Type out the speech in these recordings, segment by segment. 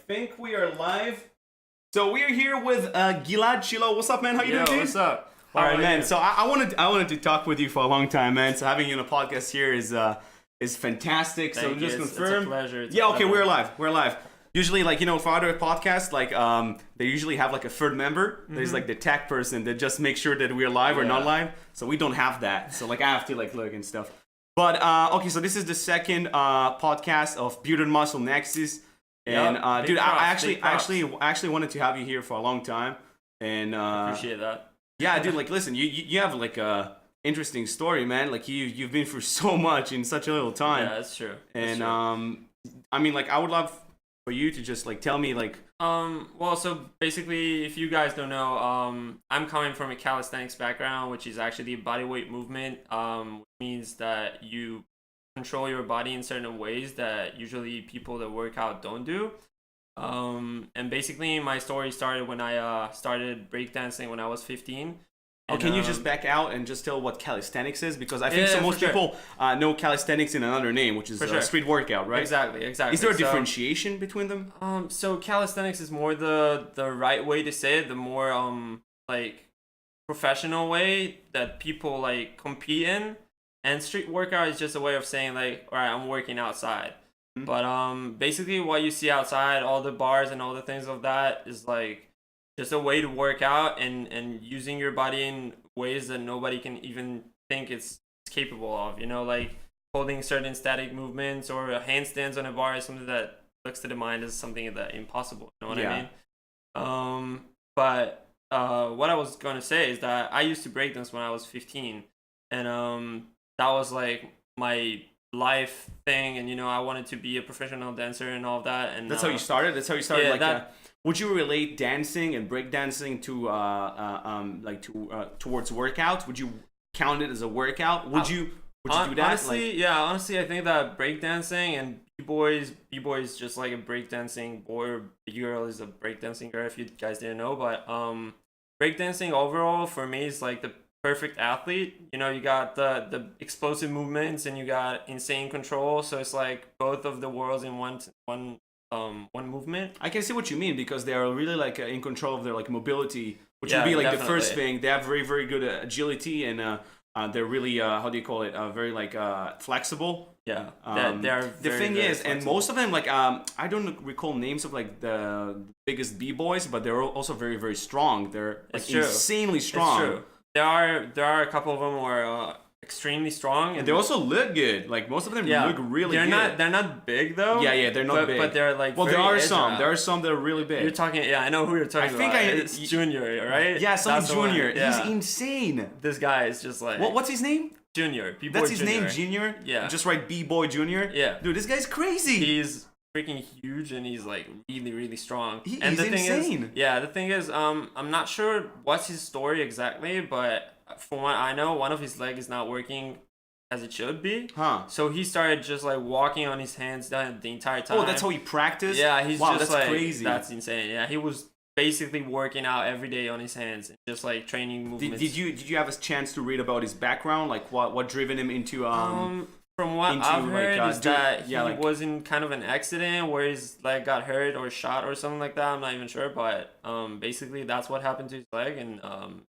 think we are live. So we're here with Gilad Chilo. What's up, man? How you doing, dude? What's up? All right, man. So I wanted to talk with you for a long time, man. So having you on a podcast here is fantastic. Thank so just you. confirm. It's a pleasure. Okay, we're live. We're live. Usually, like, you know, for other podcasts, like they usually have like a third member. There's like the tech person that just makes sure that we're live or not live. So we don't have that. So like I have to like look and stuff. But okay, so this is the second podcast of BeardedMuscle Nexus. And dude, I actually wanted to have you here for a long time, and appreciate that. Yeah, dude, like, listen, you have like a interesting story, man. Like you've been through so much in such a little time. Yeah, that's true. And I mean, like, I would love for you to just like tell me, like, well, so basically, if you guys don't know, I'm coming from a calisthenics background, which is actually the bodyweight movement, which means that you control your body in certain ways that usually people that work out don't do. And basically my story started when I started breakdancing when I was 15. And, can you just back out and just tell what calisthenics is? Because I think most sure. people know calisthenics in another name, which is street workout, right? Exactly. Is there a differentiation between them? So calisthenics is more the right way to say it, the more like professional way that people like compete in. And street workout is just a way of saying like, all right, I'm working outside. Mm-hmm. But basically what you see outside, all the bars and all the things of that is like just a way to work out and using your body in ways that nobody can even think it's capable of. You know, like holding certain static movements or handstands on a bar is something that looks to the mind as something that impossible. You know what I mean? But what I was gonna say is that I used to breakdance when I was 15, and that was like my life thing, and you know I wanted to be a professional dancer and all of that. And that's how you started. Yeah, like, would you relate dancing and breakdancing to towards workouts? Would you count it as a workout? Would you do that? Honestly, I think that breakdancing and b-boy is just like a breakdancing boy, or b-girl is a breakdancing girl. If you guys didn't know, but breakdancing overall for me is like the perfect athlete. You know, you got the explosive movements and you got insane control, so it's like both of the worlds in one movement. I can see what you mean, because they are really like in control of their like mobility, which would be like definitely the first thing. They have very, very good agility, and they're really how do you call it, very like flexible. Yeah, the thing is, and most of them, like, I don't recall names of like the biggest b-boys, but they're also very, very strong. They're like insanely strong. It's true. There are a couple of them who are extremely strong, and they also look good. Like most of them look really good. They're not big though. Yeah, they're not big. But they're like, well, there are some that are really big. You're talking. Yeah, I know who you're talking about. It's Junior, right? Yeah, Junior. Yeah. He's insane. This guy is just like. What's his name? Junior. That's his name, Junior. Yeah. Just write B-boy Junior. Yeah. Dude, this guy's crazy. He's freaking huge, and he's like really, really strong. He's insane. The thing is, I'm not sure what's his story exactly, but from what I know, one of his legs is not working as it should be. So he started just like walking on his hands the entire time. Oh, that's how he practiced? Yeah, that's like, crazy. That's insane. Yeah, he was basically working out every day on his hands and just like training movements. Did you have a chance to read about his background? Like what driven him into from what I've heard is that he was in kind of an accident where his leg got hurt or shot or something like that. I'm not even sure, but basically that's what happened to his leg, and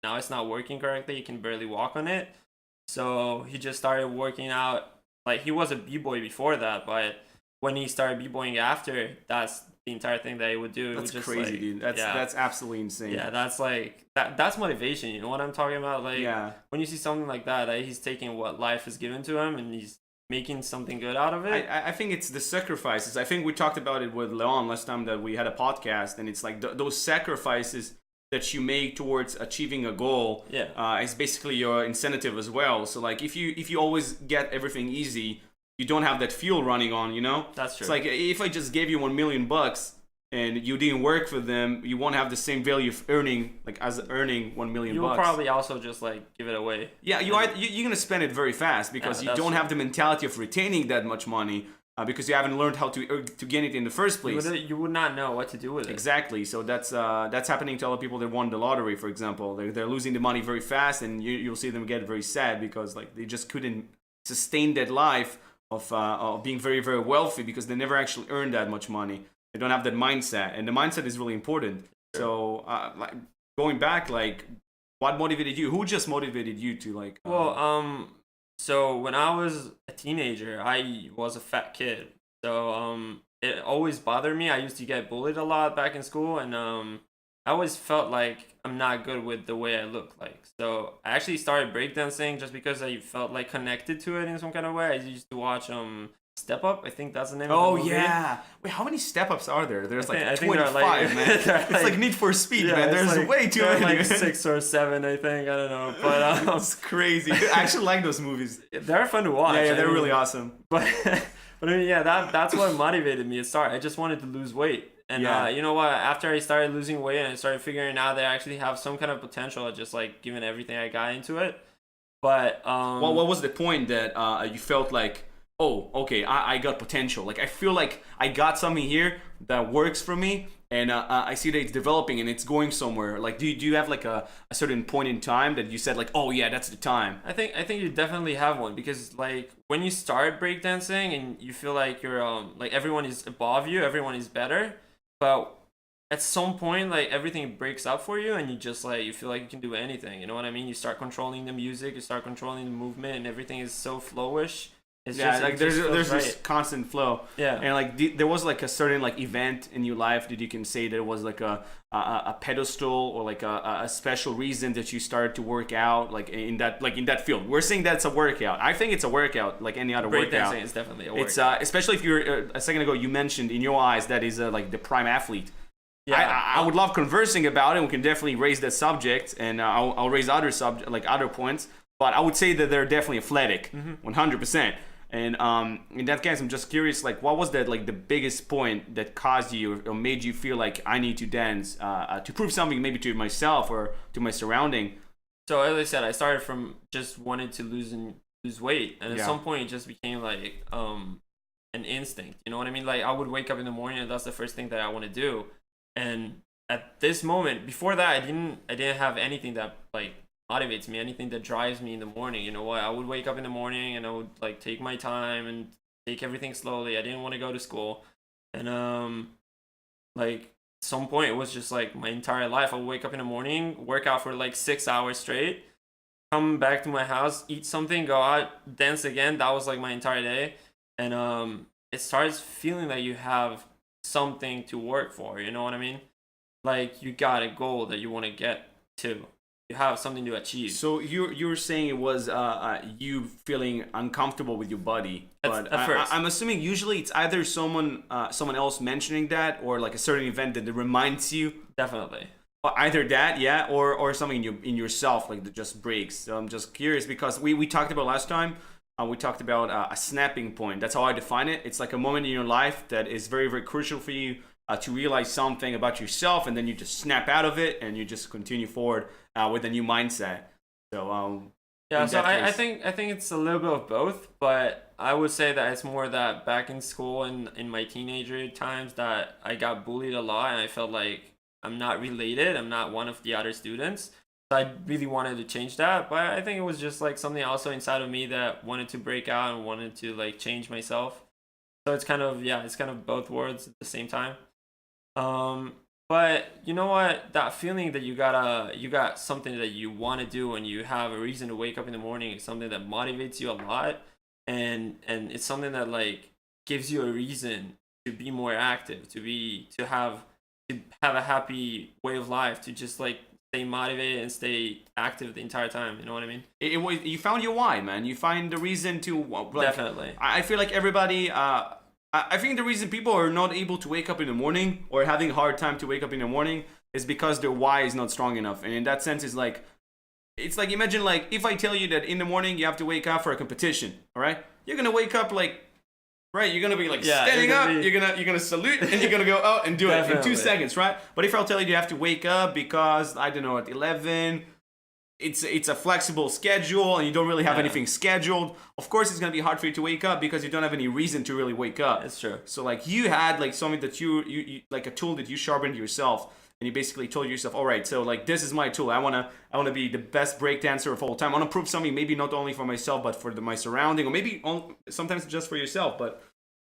now it's not working correctly. He can barely walk on it. So he just started working out. Like, he was a b-boy before that, but when he started b-boying after, that's the entire thing that he would do. That's just crazy, dude. That's absolutely insane. Yeah, that's like that's motivation. You know what I'm talking about? Like, when you see something like that, he's taking what life has given to him and he's making something good out of it. I think it's the sacrifices. I think we talked about it with Leon last time that we had a podcast, and it's like those sacrifices that you make towards achieving a goal is basically your incentive as well. So like if you always get everything easy, you don't have that fuel running on, you know? That's true. It's like if I just gave you $1 million and you didn't work for them, you won't have the same value of earning $1 million. You will probably also just like give it away. Yeah, you're gonna spend it very fast because you don't have the mentality of retaining that much money. Because you haven't learned how to gain it in the first place. You would not know what to do with it. Exactly. So that's happening to other people that won the lottery, for example. They're losing the money very fast, and you'll see them get very sad because like they just couldn't sustain that life of being very, very wealthy because they never actually earned that much money. they don't have that mindset, and the mindset is really important. So like going back, like what motivated you? Who just motivated you to like? Well, so when I was a teenager, I was a fat kid. So it always bothered me. I used to get bullied a lot back in school, and I always felt like I'm not good with the way I look like. So I actually started breakdancing just because I felt like connected to it in some kind of way. I used to watch Step Up. I think that's the name of the movie. Yeah. Wait, how many step-ups are there? There's I like think there are 25, man. It's like Need for Speed, man. There's like, way too there are many. like 6 or 7, I think. I don't know. But It's crazy. I actually like those movies. they're fun to watch. Yeah, they're I mean, really awesome. But I mean, yeah, that's what motivated me to start. I just wanted to lose weight. And you know what? After I started losing weight and I started figuring out that I actually have some kind of potential, just like giving everything I got into it. But well, what was the point that you felt like, oh, okay, I got potential. Like I feel like I got something here that works for me, and I see that it's developing and it's going somewhere. Like, do you have like a certain point in time that you said like, oh yeah, that's the time? I think you definitely have one, because like when you start breakdancing and you feel like you're like everyone is above you, everyone is better, but at some point like everything breaks up for you and you just like you feel like you can do anything. You know what I mean? You start controlling the music, you start controlling the movement, and everything is so flowish. It's just, like there's this constant flow. Yeah. And like there was like a certain like event in your life that you can say there was like a pedestal or like a special reason that you started to work out like in that field. We're saying that's a workout. I think it's a workout like any other workout. Breakdancing is definitely a workout. It's especially if you're a second ago you mentioned in your eyes that is like the prime athlete. Yeah. I would love conversing about it. We can definitely raise that subject, and I'll raise other other points. But I would say that they're definitely athletic, 100%. And in that case, I'm just curious, like, what was that, like, the biggest point that caused you or made you feel like I need to dance to prove something maybe to myself or to my surrounding? So as I said, I started from just wanting to lose weight, and at some point it just became like an instinct. You know what I mean? Like I would wake up in the morning, and that's the first thing that I want to do. And at this moment, before that, I didn't have anything that like motivates me, anything that drives me in the morning. You know what? I would wake up in the morning and I would like take my time and take everything slowly. I didn't want to go to school, and like some point it was just like my entire life. I would wake up in the morning, work out for like 6 hours straight, come back to my house, eat something, go out, dance again. That was like my entire day, and it starts feeling like you have something to work for. You know what I mean? Like you got a goal that you want to get to. You have something to achieve. So you were saying it was you feeling uncomfortable with your body, but at first. I'm assuming usually it's either someone else mentioning that or like a certain event that reminds you. Definitely. Either that, yeah, or something in yourself like that just breaks. So I'm just curious because we talked about last time. We talked about a snapping point. That's how I define it. It's like a moment in your life that is very, very crucial for you to realize something about yourself, and then you just snap out of it and you just continue forward with a new mindset. So yeah, so I think it's a little bit of both, but I would say that it's more that back in school and in my teenager times that I got bullied a lot and I felt like I'm not related. I'm not one of the other students. So I really wanted to change that, but I think it was just like something also inside of me that wanted to break out and wanted to like change myself. So it's kind of both worlds at the same time. But you know what? That feeling that you got something that you want to do and you have a reason to wake up in the morning is something that motivates you a lot, and it's something that like gives you a reason to be more active, to have a happy way of life, to just like stay motivated and stay active the entire time. You know what I mean? You found your why, man. You find the reason to like, definitely. I feel like everybody. I think the reason people are not able to wake up in the morning or having a hard time to wake up in the morning is because their why is not strong enough. And in that sense, it's like imagine like if I tell you that in the morning you have to wake up for a competition, all right? You're gonna wake up like, right? You're gonna be like standing up. You're gonna salute and you're gonna go out and do it in 2 seconds, right? But if I'll tell you have to wake up because I don't know at 11. It's a flexible schedule and you don't really have anything scheduled. Of course, it's gonna be hard for you to wake up because you don't have any reason to really wake up. That's true. So like you had like something that you like a tool that you sharpened yourself, and you basically told yourself, all right, so like this is my tool. I wanna be the best breakdancer of all time. I wanna prove something, maybe not only for myself but for my surrounding, or maybe sometimes just for yourself. But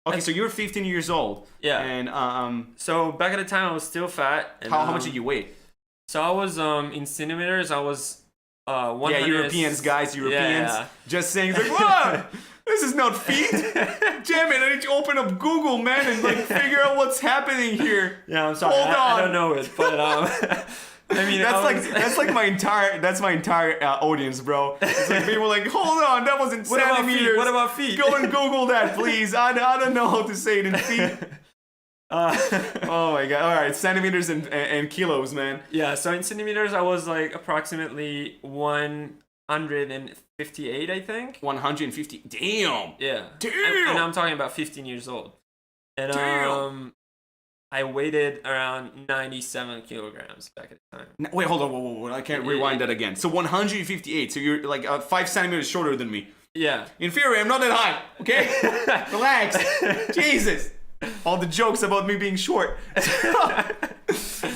Okay, so you're 15 years old. Yeah. And so back at the time, I was still fat. And, how much did you weigh? So I was in centimeters. I was 100. Yeah, Europeans, guys, Europeans. Yeah. Just saying, it's like, what? This is not feet. Damn it, I need to open up Google, man, and like figure out what's happening here. Yeah, I'm sorry. Hold on. I don't know it, but I mean, that's like my entire audience, bro. It's like people like, hold on, that was in centimeters. What about feet? Go and Google that, please. I don't know how to say it in feet. Oh my god! All right, centimeters and kilos, man. Yeah, so in centimeters, I was like approximately 158, I think. 150. Damn. Yeah. Damn. And I'm talking about 15 years old. And Damn. I weighted around 97 kilograms back at the time. Wait, hold on. Whoa. I can't rewind that again. So 158. So you're like 5 centimeters shorter than me. Yeah. In theory, I'm not that high. Okay. Relax. Jesus. All the jokes about me being short.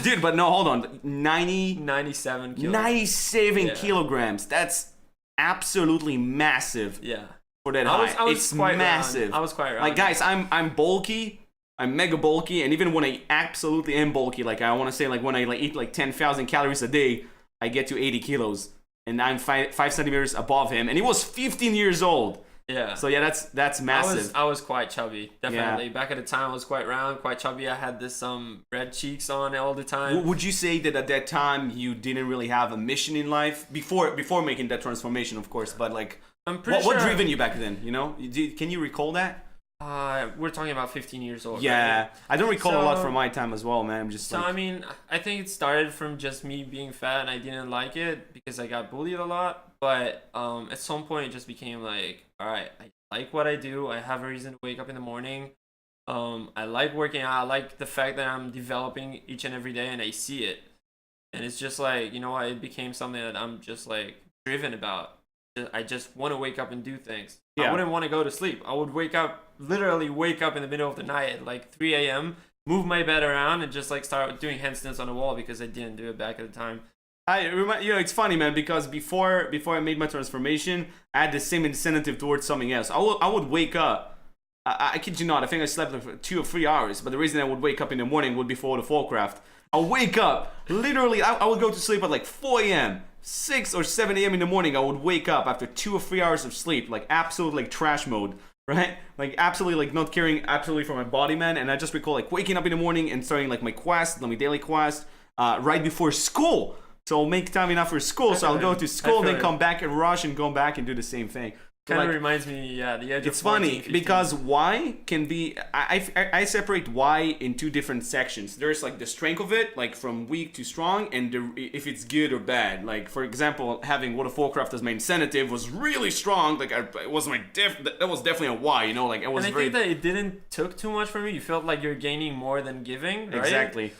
Dude, but no, hold on. 97 kilograms. 97 kilograms. That's absolutely massive. Yeah. For that height. It's massive. I was quite round. Like, guys, I'm bulky. I'm mega bulky, and even when I absolutely am bulky, like I want to say, like when I like eat like 10,000 calories a day, I get to 80 kilos, and I'm 5 centimeters above him, and he was 15 years old. Yeah. So yeah, that's massive. I was quite chubby, definitely. Yeah. Back at the time, I was quite round, quite chubby. I had this red cheeks on all the time. Would you say that at that time you didn't really have a mission in life before making that transformation, of course? But like, I'm pretty sure. What driven you back then? You know, can you recall that? We're talking about 15 years old. Yeah, right? I don't recall a lot from my time as well, man. I'm just I mean, I think it started from just me being fat and I didn't like it because I got bullied a lot. But at some point, it just became like, all right, I like what I do. I have a reason to wake up in the morning. I like working out. I like the fact that I'm developing each and every day and I see it. And it's just like, you know what, it became something that I'm just like driven about. I just want to wake up and do things. Yeah. I wouldn't want to go to sleep. I would literally wake up in the middle of the night at like 3 a.m., move my bed around and just like start doing handstands on the wall because I didn't do it back at the time. It's funny, man, because before I made my transformation, I had the same incentive towards something else. I would wake up. I kid you not, I think I slept like for 2 or 3 hours, but the reason I would wake up in the morning would be for the Fallcraft. I'll wake up, literally, I would go to sleep at like 4 a.m., 6 or 7 a.m. in the morning. I would wake up after 2 or 3 hours of sleep, like absolute like trash mode, right? Like absolutely like not caring absolutely for my body, man. And I just recall like waking up in the morning and starting like my quest, my daily quest, right before school. So I'll make time enough for school, so I'll go to school, then come back and rush and go back and do the same thing. Kind of reminds me, the edge of it's funny 14, because why can be I separate why in 2 different sections. There's like the strength of it, like from weak to strong, and if it's good or bad. Like for example, having World of Warcraft as my incentive was really strong. Like it was that was definitely a why, you know. Like it was. And I think that it didn't took too much from you. You felt like you're gaining more than giving, right? Exactly.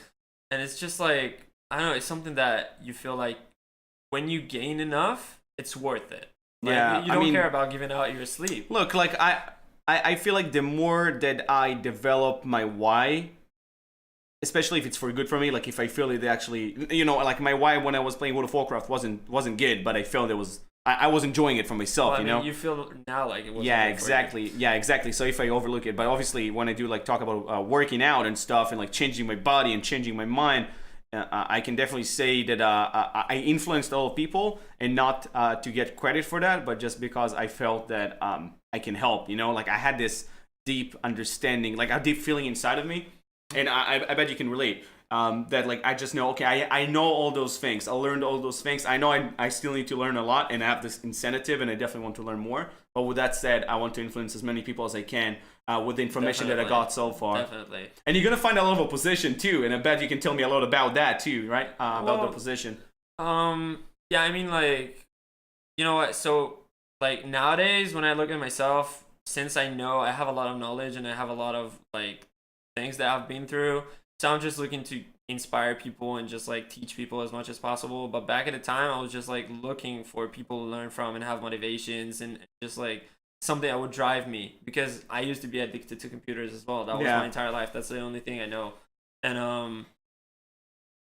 And it's just like, I don't know. It's something that you feel like when you gain enough, it's worth it. Like, yeah, you don't care about giving out your sleep. Look, like I feel like the more that I develop my why, especially if it's for good for me, like if I feel it actually, you know, like my why when I was playing World of Warcraft wasn't good, but I felt it was, I was enjoying it for myself, well, you know? You feel now like it was. Yeah, exactly. Yeah, exactly. So if I overlook it, but obviously when I do like talk about working out and stuff and like changing my body and changing my mind, I can definitely say that I influenced a lot of people, and not to get credit for that, but just because I felt that I can help, you know, like I had this deep understanding, like a deep feeling inside of me, and I bet you can relate, that like I just know, okay, I know all those things, I learned all those things, I know I still need to learn a lot, and I have this incentive, and I definitely want to learn more, but with that said, I want to influence as many people as I can with the information that I got so far. Definitely. And you're gonna find a lot of opposition too, and I bet you can tell me a lot about that too, right? About the opposition. Yeah, I mean, like, you know what? So, like, nowadays when I look at myself, since I know I have a lot of knowledge and I have a lot of like things that I've been through, so I'm just looking to inspire people and just like teach people as much as possible. But back at the time, I was just like looking for people to learn from and have motivations and just like something that would drive me, because I used to be addicted to computers as well. That was my entire life. That's the only thing I know. And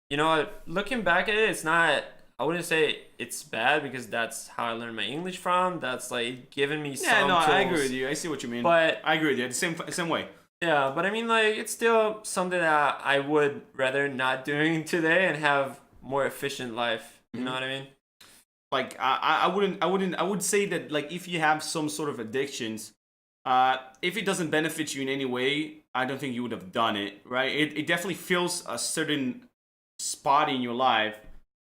you know, looking back at it, it's not I wouldn't say it's bad because that's how I learned my English from. That's like giving me some tools. I agree with you. I see what you mean. But I agree with you. The same way. yeah, but I mean, like, it's still something that I would rather not doing today and have more efficient life. You know what I mean? Like I would say that like if you have some sort of addictions, if it doesn't benefit you in any way, I don't think you would have done it, right? It definitely fills a certain spot in your life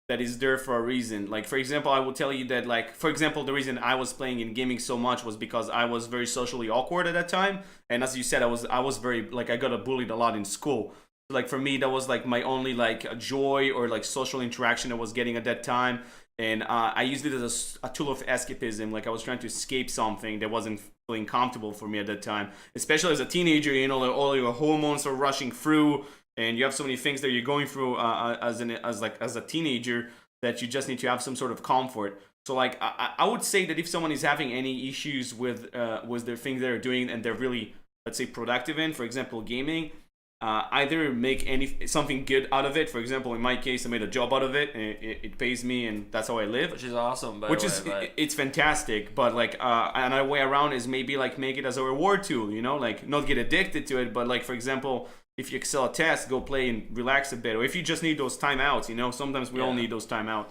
that is there for a reason. Like, for example, I will tell you that, like, for example, the reason I was playing in gaming so much was because I was very socially awkward at that time. And as you said, I was very, like, I got bullied a lot in school. Like, for me, that was, like, my only, like, joy or, like, social interaction I was getting at that time. And I used it as a tool of escapism. Like, I was trying to escape something that wasn't feeling comfortable for me at that time. Especially as a teenager, you know, like, all your hormones are rushing through. And you have so many things that you're going through as a teenager that you just need to have some sort of comfort. So like I would say that if someone is having any issues with their things they're doing and they're really, let's say, productive in, for example, gaming, either make something good out of it. For example, in my case, I made a job out of it, and it pays me, and that's how I live. Which is awesome, it's fantastic. But like another way around is maybe like make it as a reward tool. You know, like not get addicted to it, but like, for example, if you excel a test, go play and relax a bit. Or if you just need those timeouts, you know, sometimes we all need those timeouts.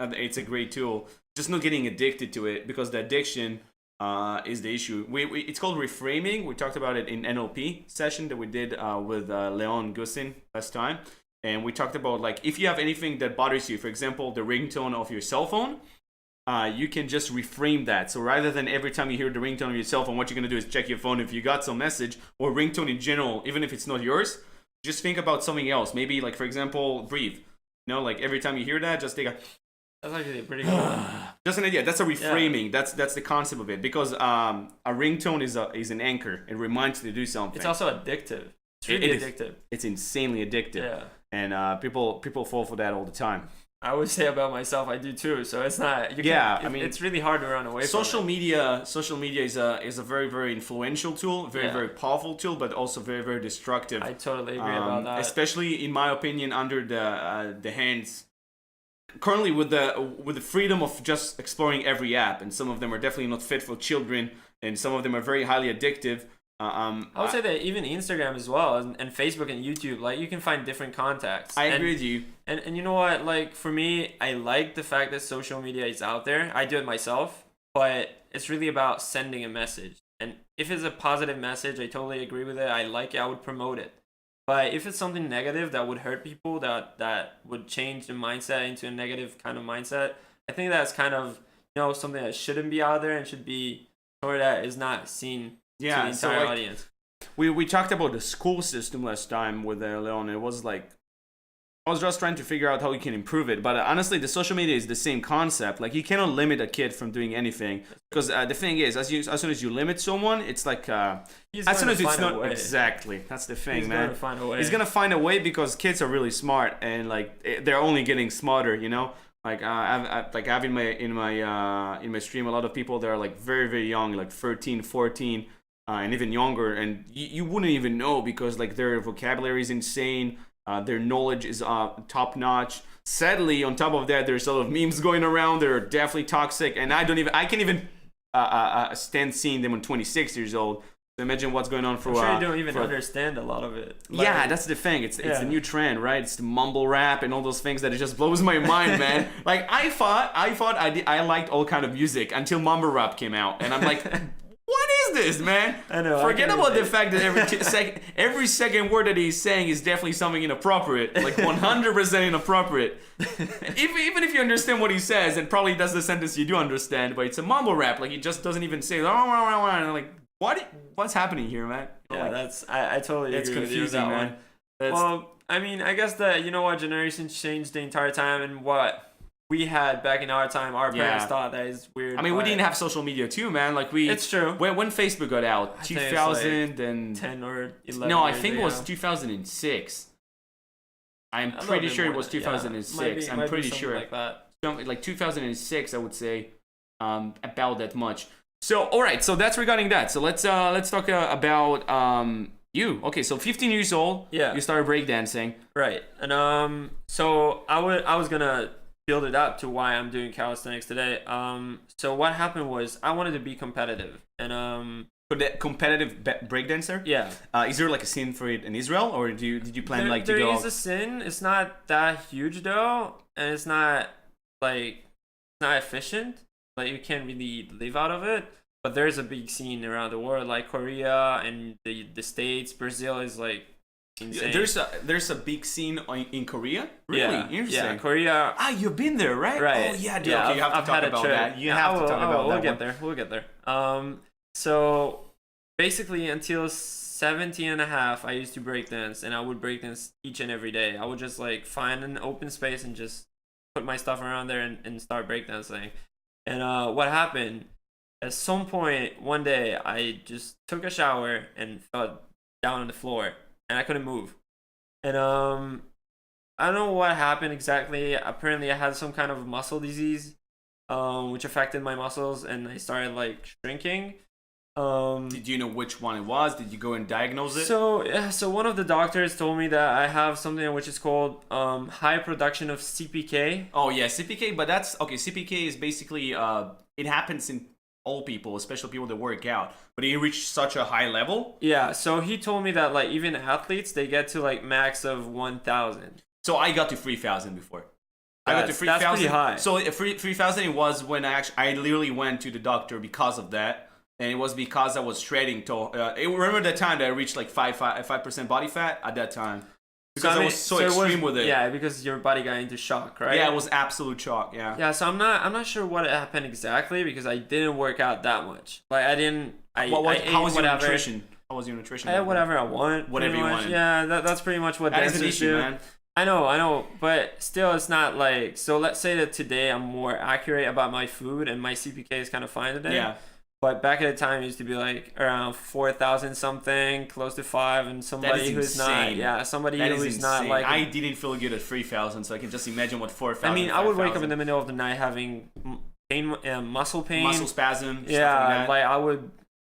It's a great tool. Just not getting addicted to it, because the addiction is the issue. It's called reframing. We talked about it in NLP session that we did with Leon Gussin last time. And we talked about, like, if you have anything that bothers you, for example, the ringtone of your cell phone, you can just reframe that. So rather than every time you hear the ringtone of your cell phone, what you're going to do is check your phone if you got some message, or ringtone in general, even if it's not yours, just think about something else. Maybe, like, for example, breathe. You know, like every time you hear that, just take a... That's actually pretty good. Just an idea. That's a reframing. Yeah. That's the concept of it. Because a ringtone is an anchor. It reminds you to do something. It's also addictive. It's really addictive. It's insanely addictive. Yeah. And people fall for that all the time. I would say about myself, I do too. So it's not. I mean, it's really hard to run away from. Social media is a very, very influential tool, very powerful tool, but also very, very destructive. I totally agree about that. Especially, in my opinion, under the hands. Currently, with the freedom of just exploring every app, and some of them are definitely not fit for children, and some of them are very highly addictive. I would say that even Instagram as well, and Facebook and YouTube, like, you can find different contacts. I agree with you. And you know what? Like, for me, I like the fact that social media is out there. I do it myself, but it's really about sending a message. And if it's a positive message, I totally agree with it. I like it. I would promote it. But if it's something negative that would hurt people, that would change the mindset into a negative kind of mindset, I think that's kind of, you know, something that shouldn't be out there and should be, or that is not seen to the entire audience. We talked about the school system last time with Leon. It was like, I was just trying to figure out how we can improve it. But honestly, the social media is the same concept. Like, you cannot limit a kid from doing anything, because the thing is, as soon as you limit someone, it's like as soon as it's not exactly. That's the thing, man. He's gonna find a way. He's gonna find a way, because kids are really smart, and like they're only getting smarter. You know, like I have in my stream a lot of people that are like very, very young, like 13, 14. And even younger, and you wouldn't even know, because like their vocabulary is insane, their knowledge is top notch. Sadly, on top of that, there's a lot of memes going around. They're definitely toxic, and I can't even stand seeing them when 26 years old. So imagine what's going on for. I'm sure you don't even understand a lot of it. Like, yeah, that's the thing. It's the new trend, right? It's the mumble rap and all those things that it just blows my mind, man. Like I thought I liked all kind of music until mumble rap came out, and I'm like. What is this, man? I know. Forget about the fact that every second word that he's saying is definitely something inappropriate, like 100% inappropriate. Even if you understand what he says, and probably that's the sentence you do understand, but it's a mumble rap. Like, he just doesn't even say, and I'm like, what's happening here, man? Yeah, like, I totally agree with you with that man. One. Well, I mean, I guess that, you know what, generations changed the entire time, and what we had back in our time, our parents thought that is weird. I mean, we didn't have social media too, man. Like it's true. When Facebook got out, 2010 or 11. No, I think it was 2006. I'm pretty sure it was 2006. I'm pretty sure. Like that. Like 2006, I would say, about that much. So, all right. So that's regarding that. So let's talk about you. Okay, so 15 years old. Yeah. You started breakdancing. Right, and so I was gonna build it up to why I'm doing calisthenics today. So what happened was I wanted to be competitive, and For the competitive breakdancer? yeah. Is there like a scene for it in Israel, or did you plan to go? There is a sin. It's not that huge though, and it's not like not efficient. Like you can't really live out of it. But there's a big scene around the world, like Korea and the States. Brazil is like insane. There's a big scene in Korea. Really interesting. Yeah, Korea. You've been there, right? Right. Oh yeah, dude. Yeah, okay, you have to talk about that. You have to talk about that. We'll get there. We'll get there. So basically until 17 and a half, I used to breakdance, and I would breakdance each and every day. I would just like find an open space and just put my stuff around there and start breakdancing. And what happened, at some point one day, I just took a shower and fell down on the floor, and I couldn't move. And I don't know what happened exactly. Apparently I had some kind of muscle disease, which affected my muscles, and I started like shrinking. Did you know which one it was? Did you go and diagnose it? So one of the doctors told me that I have something which is called high production of CPK. Oh yeah, CPK, but that's okay. CPK is basically it happens in all people, especially people that work out, but it reached such a high level. Yeah, so he told me that like even athletes, they get to like max of 1,000. So I got to 3,000 before. I got to 3,000. That's pretty high. So 3,000 it was when I literally went to the doctor because of that. And it was because I was shredding. Remember the time that I reached like 5% body fat at that time? Because I was so extreme with it. Yeah, because your body got into shock, right? Yeah, it was absolute shock. Yeah. Yeah, so I'm not sure what happened exactly because I didn't work out that much. Like I didn't. I how was your nutrition? How was your nutrition? I had whatever I want. Whatever you wanted. Yeah, that's pretty much what dancers do. That is an issue, man. I know, but still, it's not like. So let's say that today I'm more accurate about my food and my CPK is kind of fine today. Yeah. But back at the time, it used to be like around 4,000 something, close to 5, and somebody who's insane. who's not like. I didn't feel good at 3,000, so I can just imagine what 4,000. I mean, I would wake up in the middle of the night having muscle pain, muscle spasm. Yeah,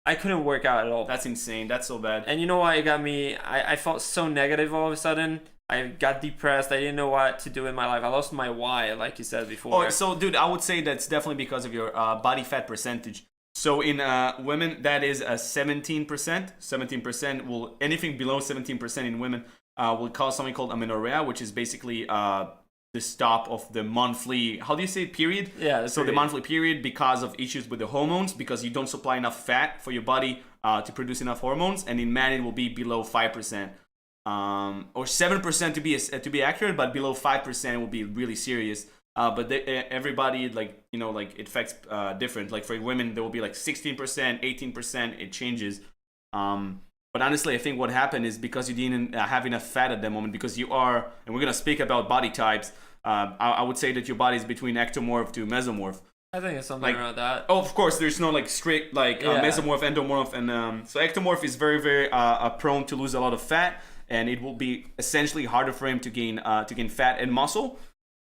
I couldn't work out at all. That's insane. That's so bad. And you know why it got me? I felt so negative all of a sudden. I got depressed. I didn't know what to do in my life. I lost my why, like you said before. Oh, so dude, I would say that's definitely because of your body fat percentage. So in women, that is 17%. 17% will, anything below 17% in women will cause something called amenorrhea, which is basically the stop of the monthly, how do you say, period? Yeah. So the monthly period because of issues with the hormones, because you don't supply enough fat for your body to produce enough hormones. And in men, it will be below 5%. Or 7% to be accurate, but below 5% will be really serious. But everybody, it affects different. Like for women, there will be like 16%, 18%. It changes. But honestly, I think what happened is because you didn't have enough fat at that moment, because you are, and we're gonna speak about body types. I would say that your body is between ectomorph to mesomorph. I think it's something around that. Oh, of course, there's no like strict mesomorph, endomorph, and so ectomorph is very, very prone to lose a lot of fat, and it will be essentially harder for him to gain fat and muscle.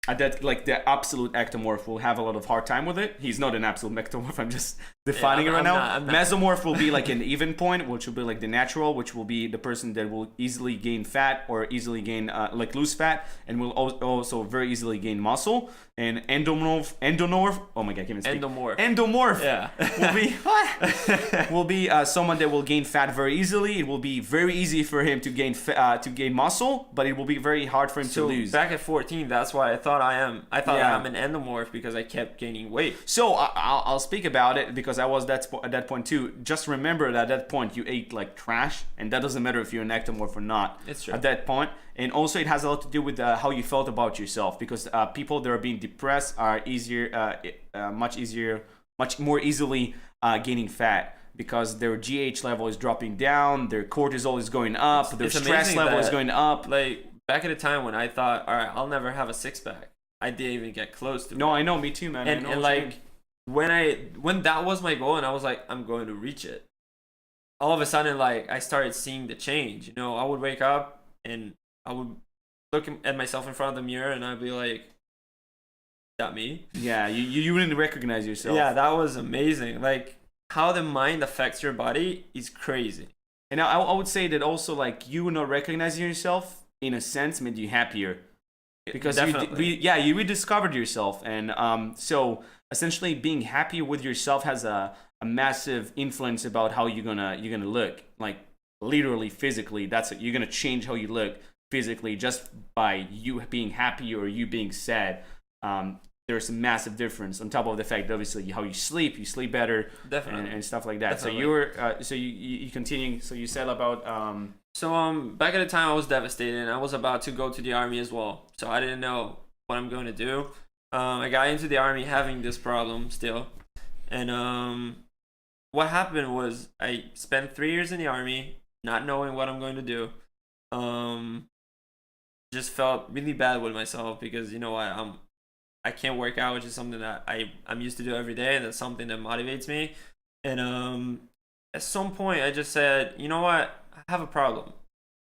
That like the absolute ectomorph will have a lot of hard time with it. He's not an absolute ectomorph. I'm just defining it right now. I'm not. Mesomorph will be like an even point, which will be like the natural, which will be the person that will easily gain fat or easily gain lose fat, and will also very easily gain muscle. And endomorph. Oh my god, I can't even speak. Endomorph. Yeah. will be someone that will gain fat very easily. It will be very easy for him to gain muscle, but it will be very hard for him to lose. Back at 14, that's why I thought I'm an endomorph because I kept gaining weight. So I'll speak about it because I was at that point too. Just remember that at that point you ate like trash, and that doesn't matter if you're an ectomorph or not. It's true. At that point. And also it has a lot to do with how you felt about yourself, because people that are being depressed are much more easily gaining fat, because their GH level is dropping down, their cortisol is going up, their stress level is going up. Like back at a time when I thought, all right, I'll never have a six pack, I didn't even get close to it. No, I know, me too, man. And like when that was my goal and I was like, I'm going to reach it, all of a sudden like I started seeing the change. You know, I would wake up and I would look at myself in front of the mirror and I'd be like, that me? Yeah, you wouldn't recognize yourself. Yeah, that was amazing. Like how the mind affects your body is crazy. And I would say that also like you not recognizing yourself in a sense made you happier. because Definitely. you rediscovered yourself, and so essentially being happy with yourself has a massive influence about how you're gonna look, like literally physically. That's it. You're gonna change how you look physically just by you being happy or you being sad. There's a massive difference on top of the fact, obviously, how you sleep better, Definitely. and stuff like that. Definitely. So you were you continuing. So you said about back at the time I was devastated, and I was about to go to the army as well. So I didn't know what I'm going to do. I got into the army having this problem still, and what happened was I spent 3 years in the army, not knowing what I'm going to do. Just felt really bad with myself because I can't work out, which is something that I'm used to do every day, and that's something that motivates me. And at some point, I just said, you know what? I have a problem.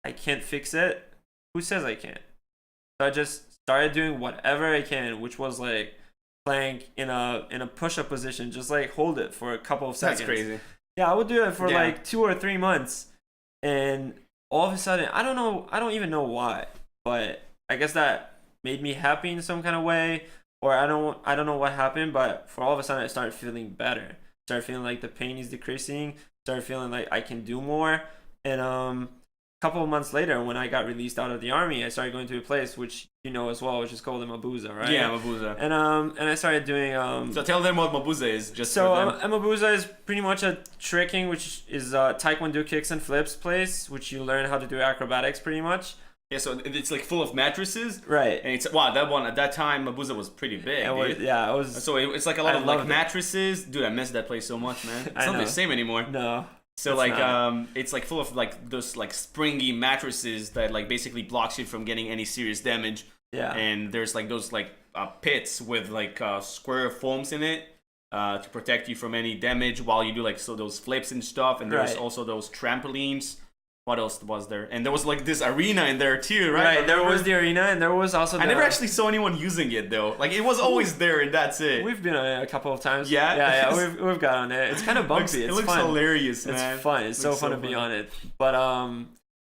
I can't fix it. Who says I can't? So I just started doing whatever I can, which was like plank in a push-up position, just like hold it for a couple of seconds. that's crazy. Yeah, I would do it for like 2 or 3 months, and all of a sudden, I don't even know why, but I guess that made me happy in some kind of way. Or I don't know what happened, but for all of a sudden I started feeling better. Started feeling like the pain is decreasing. Started feeling like I can do more. And a couple of months later, when I got released out of the army, I started going to a place which you know as well, which is called Mabuza, right? Yeah, Mabuza. And I started doing So tell them what Mabuza is, just so for them. Mabuza is pretty much a tricking, which is Taekwondo kicks and flips place, which you learn how to do acrobatics pretty much. Yeah, so it's like full of mattresses, right? And it's that one at that time, Mabuza was pretty big. It was. So it's like a lot of like it. mattresses, dude. I miss that place so much, man. It's not the same anymore. No. So like it's like full of like those like springy mattresses that like basically blocks you from getting any serious damage. Yeah. And there's like those like pits with like square foams in it to protect you from any damage while you do like those flips and stuff. And there's also those trampolines. What else was there? And there was like this arena in there too, right? Right, there was the arena, and there was also. I never actually saw anyone using it though. Like it was always there, and that's it. We've been on it a couple of times. Yeah, we've got on it. It's kind of bumpy. It looks fun. Hilarious, man. It's fun. It's so fun to be on it. But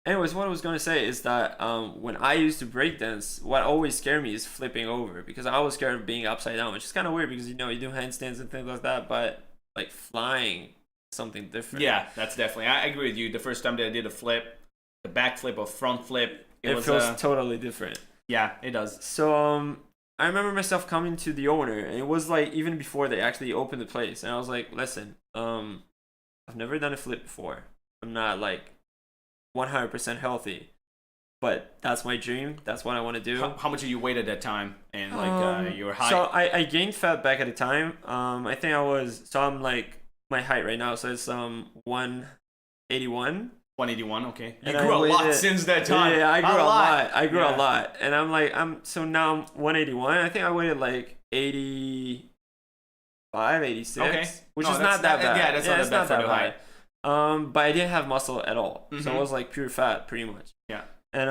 anyways, what I was gonna say is that when I used to breakdance, what always scared me is flipping over, because I was scared of being upside down, which is kind of weird because you do handstands and things like that, but like flying, something different. Yeah, that's definitely. I agree with you. The first time that I did a flip, the back flip or front flip, it feels totally different. Yeah, it does. So I remember myself coming to the owner, and it was like even before they actually opened the place, and I was like, listen, I've never done a flip before. I'm not like 100% healthy, but that's my dream. That's what I want to do. How much did you weigh at that time? And like your height? So I gained fat back at the time. I think I'm like my height right now, so it's 181. 181, okay. You and grew a lot since that time. Yeah, I grew a lot. I grew a lot. And I'm like, so now I'm 181. I think I weighed like 85, 86. Okay. Which is not that bad. Yeah, that's not that bad. But I didn't have muscle at all. Mm-hmm. So I was like pure fat pretty much. Yeah. And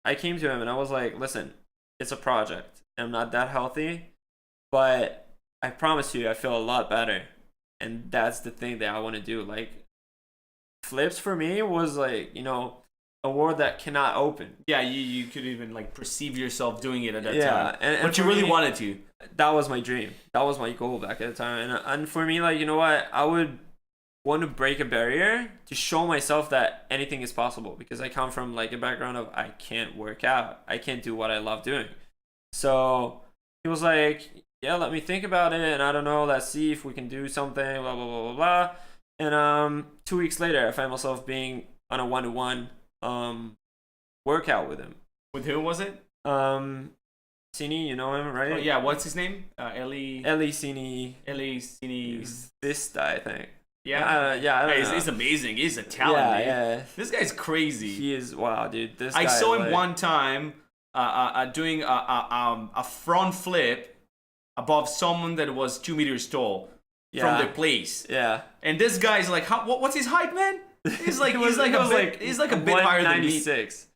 I came to him and I was like, listen, it's a project. I'm not that healthy, but I promise you I feel a lot better. And that's the thing that I want to do. Like, flips for me was like, a world that cannot open. Yeah, you could even like perceive yourself doing it at that time. Yeah, and but you really wanted to. That was my dream. That was my goal back at the time. And for me, like, you know what? I would want to break a barrier to show myself that anything is possible, because I come from like a background of I can't work out. I can't do what I love doing. So he was like, yeah, let me think about it. And I don't know, let's see if we can do something, blah, blah, blah, blah, blah. And 2 weeks later, I found myself being on a 1-to-1 workout with him. With who was it? Cini, you know him, right? Oh, yeah, what's his name? Eli Cini. Vista, I think. Yeah, I don't know. He's amazing. He's a talent. Yeah. This guy's crazy. He is. Wow, dude. I saw him one time doing a front flip above someone that was 2 meters tall from the place. Yeah. And this guy's like, what's his height, man? He's like a bit higher than me.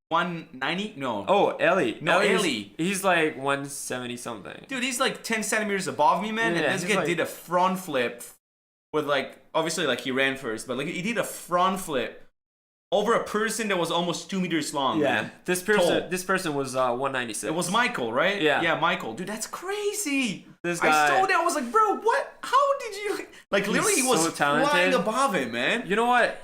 190? No. Oh, Ellie. No, Ellie. He's like 170 something. Dude, he's like 10 centimeters above me, man. Yeah, and this guy did a front flip with like, obviously like he ran first, but like he did a front flip over a person that was almost 2 meters long. Yeah, man. this person was 196. It was Michael, right? Yeah. Yeah, Michael. Dude, that's crazy. This guy, I saw that. I was like, bro, what? How did you... Like, literally, he was so talented. flying above it, man. You know what?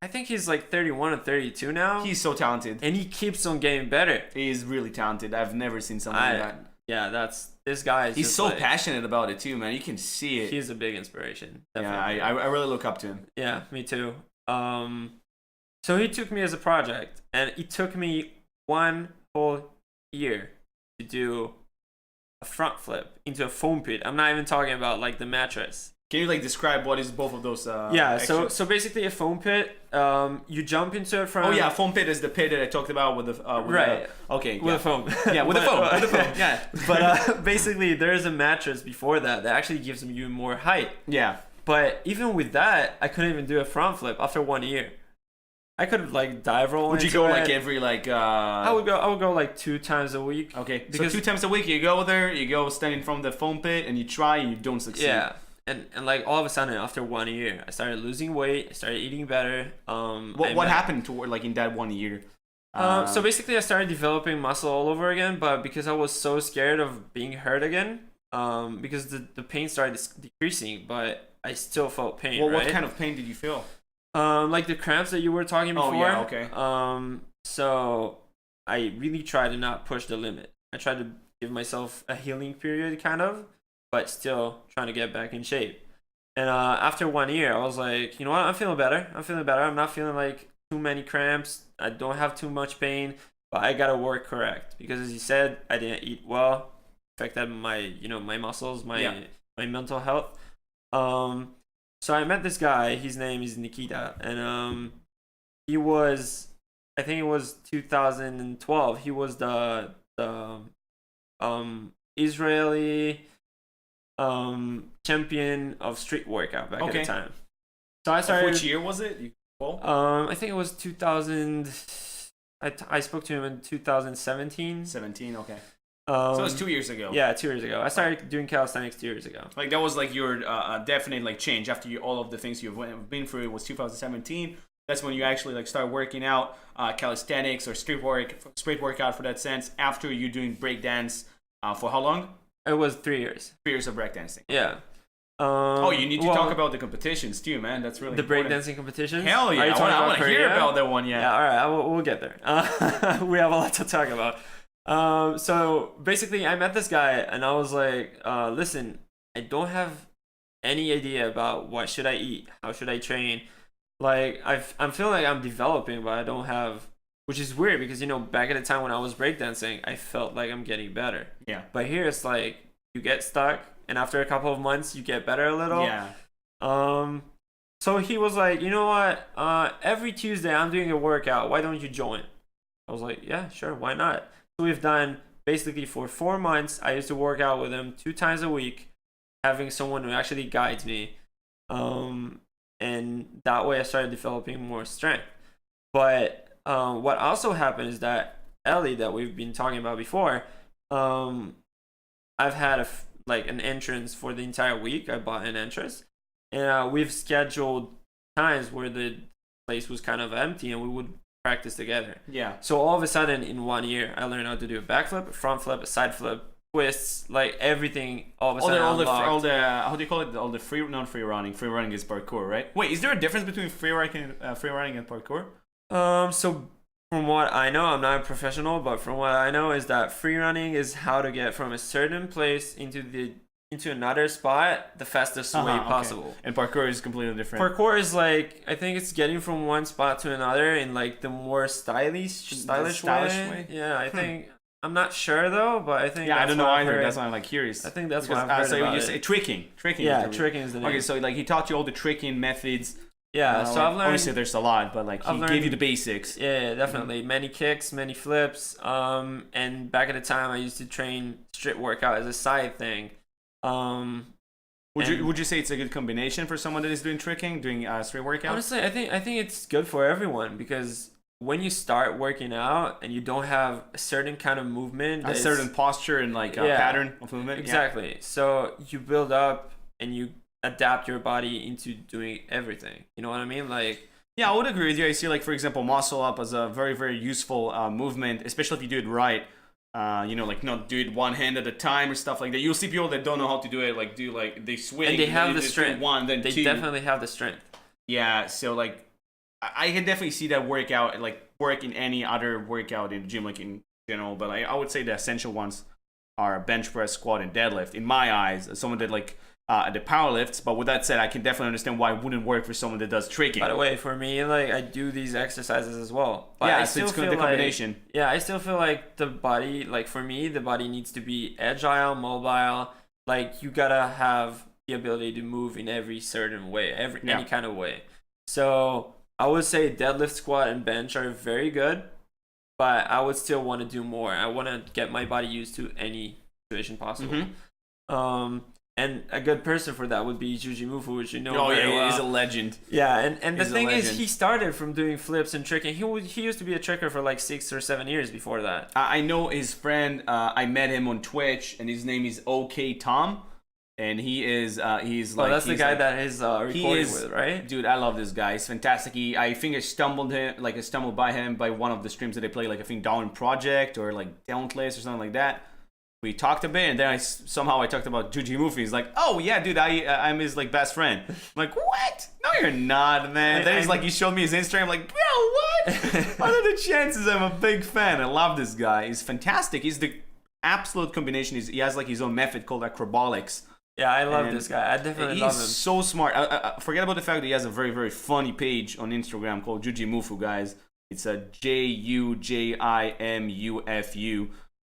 I think he's like 31 or 32 now. He's so talented. And he keeps on getting better. He is really talented. I've never seen something like that. Yeah, this guy is He's so like, passionate about it too, man. You can see it. He's a big inspiration. Definitely. Yeah, I really look up to him. Yeah, me too. So he took me as a project, and it took me 1 whole year to do a front flip into a foam pit. I'm not even talking about like the mattress. Can you like describe what is both of those? Yeah, so basically a foam pit. You jump into it from. Oh yeah, foam pit is the pit that I talked about with the. Right. Okay. With the foam. Yeah, with the foam. With the foam. Yeah. But basically, there is a mattress before that actually gives you more height. Yeah. But even with that, I couldn't even do a front flip after 1 year. I could like dive roll. Would you go like every like? I would go like 2 times a week. Okay. So 2 times a week, you go there, you go standing from the foam pit, and you try, and you don't succeed. Yeah. And like all of a sudden after 1 year, I started losing weight. I started eating better. What happened toward like in that 1 year? So basically, I started developing muscle all over again, but because I was so scared of being hurt again, because the pain started decreasing, but I still felt pain. Well, right? what kind of pain did you feel? Like the cramps that you were talking before. Oh yeah, okay. So I really tried to not push the limit. I tried to give myself a healing period, kind of, but still trying to get back in shape. And after 1 year, I was like, you know what? I'm feeling better. I'm not feeling like too many cramps. I don't have too much pain, but I gotta work correct because, as you said, I didn't eat well. Affected my muscles, my mental health. So I met this guy. His name is Nikita, and he was, I think it was 2012. He was the Israeli champion of street workout back at the time. So I started. Which year was it? I think it was 2000. I spoke to him in 2017. 17, okay. So it was 2 years ago. Yeah, 2 years ago. I started doing calisthenics 2 years ago. Like that was like your definite like change after all of the things you've been through. It was 2017. That's when you actually like start working out calisthenics or street workout for that sense. After you doing breakdance for how long? It was 3 years. 3 years of breakdancing. Yeah. You need to talk about the competitions too, man. That's really the important. breakdancing competitions. Hell yeah! I want to hear about that one. Yeah. Yeah. All right. We'll get there. We have a lot to talk about. So basically, I met this guy, and I was like, "Listen, I don't have any idea about what should I eat, how should I train. Like, I'm feeling like I'm developing, but I don't have." Which is weird because back at the time when I was breakdancing, I felt like I'm getting better. Yeah. But here it's like you get stuck. And after a couple of months, you get better a little. Yeah. So he was like, you know what? Every Tuesday, I'm doing a workout. Why don't you join? I was like, yeah, sure. Why not? So we've done basically for 4 months. I used to work out with him 2 times a week, having someone who actually guides me. And that way I started developing more strength. But what also happened is that Ellie, that we've been talking about before, I've had an entrance for the entire week. I bought an entrance, and we've scheduled times where the place was kind of empty and we would practice together. Yeah. So all of a sudden in 1 year, I learned how to do a backflip, a front flip, a side flip, twists, like everything. All of a sudden, all the how do you call it? All the free running. Free running is parkour, right? Wait, is there a difference between free running and parkour? So from what I know, I'm not a professional, but from what I know is that free running is how to get from a certain place into another spot the fastest way possible. And parkour is completely different. Parkour is like, I think it's getting from one spot to another in like the more stylish way. Yeah, I think. I'm not sure though, but I think. Yeah, I don't know either. That's why I'm like curious. I think that's what I've heard so about you say tricking. Yeah, tricking is the name. Okay, so like he taught you all the tricking methods. Yeah, so I've learned. Obviously, there's a lot, but like he gave you the basics. Yeah, definitely. Many kicks, many flips. And back at the time, I used to train street workout as a side thing. Would you say it's a good combination for someone that is doing tricking, doing street workout? Honestly, I think it's good for everyone because when you start working out and you don't have a certain kind of movement, a certain posture and like a pattern of movement. Exactly. Yeah. So you build up and you adapt your body into doing everything. You know what I mean? Like Yeah, I would agree with you. I see, like, for example, muscle up as a very, very useful movement, especially if you do it right. Like not do it one hand at a time or stuff like that. You'll see people that don't know how to do it, like they swing. And they have the strength. One, then they two. definitely have the strength. Yeah, so like I can definitely see that workout, like work in any other workout in the gym, like in general. But I would say the essential ones are bench press, squat, and deadlift. In my eyes, as someone that like the power lifts. But with that said, I can definitely understand why it wouldn't work for someone that does tricking. By the way, for me, like I do these exercises as well. But yeah, I so still it's feel the combination. Like, yeah, I still feel like the body, like for me, the body needs to be agile, mobile. Like you gotta have the ability to move in every certain way, any kind of way. So I would say deadlift, squat, and bench are very good, but I would still want to do more. I want to get my body used to any situation possible. And a good person for that would be GGsupps, which you know very well. He's a legend. Yeah, and the thing is, he started from doing flips and tricking. He used to be a tricker for like 6 or 7 years before that. I know his friend. I met him on Twitch, and his name is OK Tom, and he's like. That's the guy that is recording with, right? Dude, I love this guy. He's fantastic. I think I stumbled by him by one of the streams that they play, like I think Down Project or like Dauntless or something like that. We talked a bit, and then I somehow talked about GGsupps. He's like, "Oh yeah, dude, I'm his like best friend." I'm like, "What? No, you're not, man." Then he's like, he showed me his Instagram. I'm like, "Bro, what? What are the chances? I'm a big fan. I love this guy. He's fantastic. He's the absolute combination. He has like his own method called acrobatics. Yeah, I love this guy. I definitely love him. He's so smart. Forget about the fact that he has a very, very funny page on Instagram called GGsupps, guys. It's a JUJIMUFU.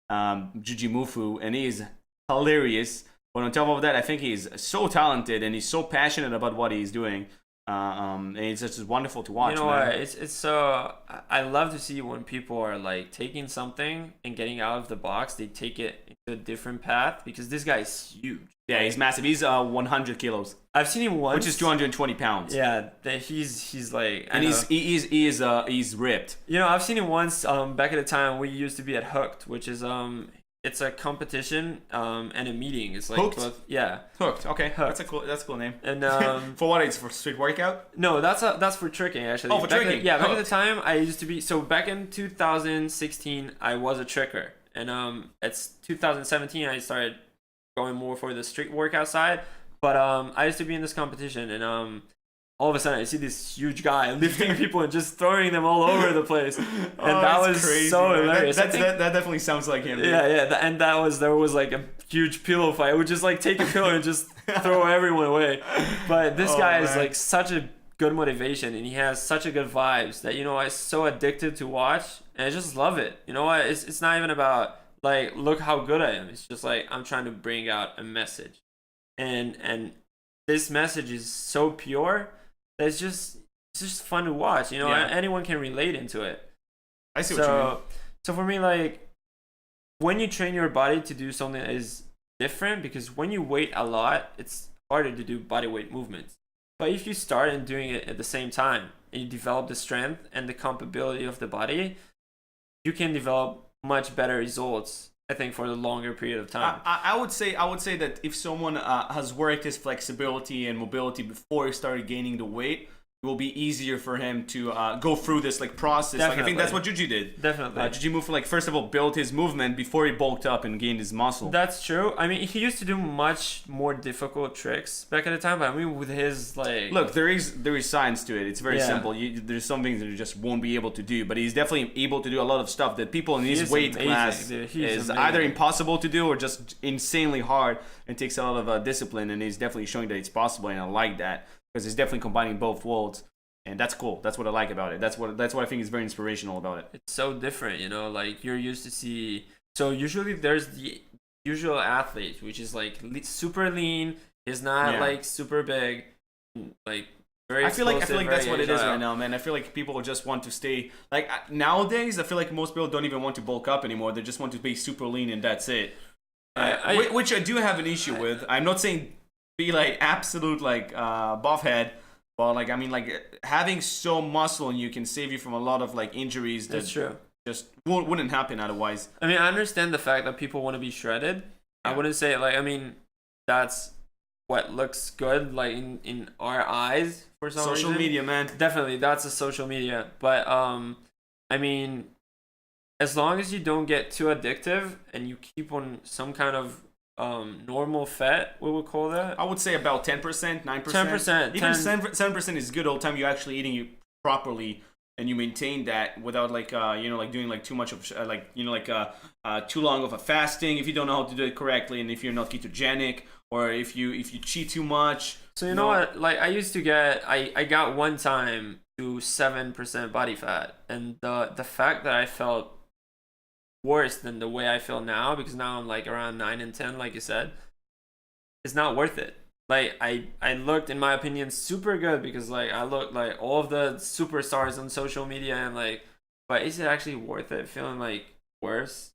GGsupps, and he's hilarious. But on top of that, I think he's so talented and he's so passionate about what he's doing. And it's just wonderful to watch. You know what? It's so I love to see when people are like taking something and getting out of the box. They take it into a different path because this guy is huge. Yeah, he's massive. He's 100 kilos. I've seen him once, which is 220 pounds. Yeah, he's like, and he's ripped. You know, I've seen him once. Back at the time we used to be at Hooked, which is it's a competition and a meeting. It's like Hooked? Hooked. Okay, Hooked. That's a cool name. And for what? It's for street workout? No, that's for tricking actually. Oh, for tricking. Back at the time I used to be. So back in 2016 I was a tricker, and it's 2017 I started going more for the street workout side. But I used to be in this competition, and all of a sudden I see this huge guy lifting people and just throwing them all over the place, and that was crazy, so hilarious. That definitely sounds like him. Yeah, and there was like a huge pillow fight. I would just like take a pillow and just throw everyone away. But this guy is like such a good motivation, and he has such a good vibes that I'm so addicted to watch, and I just love it. You know what? It's not even about like look how good I am. It's just like I'm trying to bring out a message. And this message is so pure that it's just fun to watch. Anyone can relate into it. I see what you mean. So for me, like when you train your body to do something that is different, because when you weight a lot, it's harder to do body weight movements. But if you start and doing it at the same time and you develop the strength and the compatibility of the body, you can develop much better results, I think, for the longer period of time. I would say that if someone has worked his flexibility and mobility before he started gaining the weight, it will be easier for him to go through this like process. Definitely. Like I think that's what Juji did. Definitely. GGsupps like first of all built his movement before he bulked up and gained his muscle. That's true. I mean, he used to do much more difficult tricks back at the time, but I mean with his like look, there is science to it. It's very simple. There's some things that you just won't be able to do, but he's definitely able to do a lot of stuff that people in his weight class is either impossible to do or just insanely hard and takes a lot of discipline, and he's definitely showing that it's possible, and I like that because he's definitely combining both worlds. And that's cool. That's what I like about it. That's what I think is very inspirational about it. It's so different, like you're used to see. So usually there's the usual athlete, which is like super lean. He's not like super big, like very. I feel like that's what it is right now, man. I feel like people just want to stay like nowadays. I feel like most people don't even want to bulk up anymore. They just want to be super lean and that's it. Which I do have an issue with. I'm not saying be like absolute like buff head. Well, like I mean, like having so muscle and you can save you from a lot of like injuries. That's true. Just wouldn't happen otherwise. I mean, I understand the fact that people want to be shredded. I wouldn't say like I mean, that's what looks good like in our eyes for some reason. Social media, man. Definitely, that's a social media. But I mean, as long as you don't get too addictive and you keep on some kind of normal fat, what we call that? I would say about 10%, 9%. 10%. Even 7% is good all the time you're actually eating it properly and you maintain that without like like doing like too much of too long of a fasting if you don't know how to do it correctly, and if you're not ketogenic, or if you cheat too much. So you know what, like I used to get, I got one time to 7% body fat, and the fact that I felt worse than the way I feel now, because now I'm like around 9 and 10 like you said, it's not worth it. Like I looked, in my opinion, super good, because like I looked like all of the superstars on social media, and like, but is it actually worth it feeling like worse?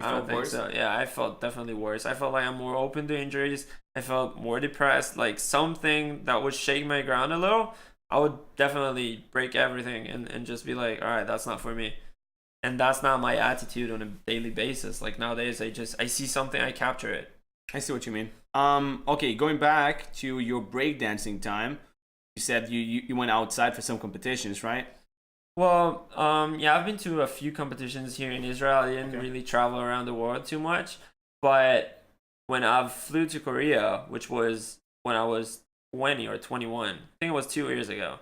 I don't think so. Yeah, I felt definitely worse. I felt like I'm more open to injuries. I felt more depressed. Like something that would shake my ground a little, I would definitely break everything and just be like, all right, that's not for me. And that's not my attitude on a daily basis. Like nowadays, I see something, I capture it. I see what you mean. Okay, going back to your breakdancing time, you said you went outside for some competitions, right? Well, yeah, I've been to a few competitions here in Israel. I didn't really travel around the world too much, but when I flew to Korea, which was when I was 20 or 21, I think it was 2 years ago.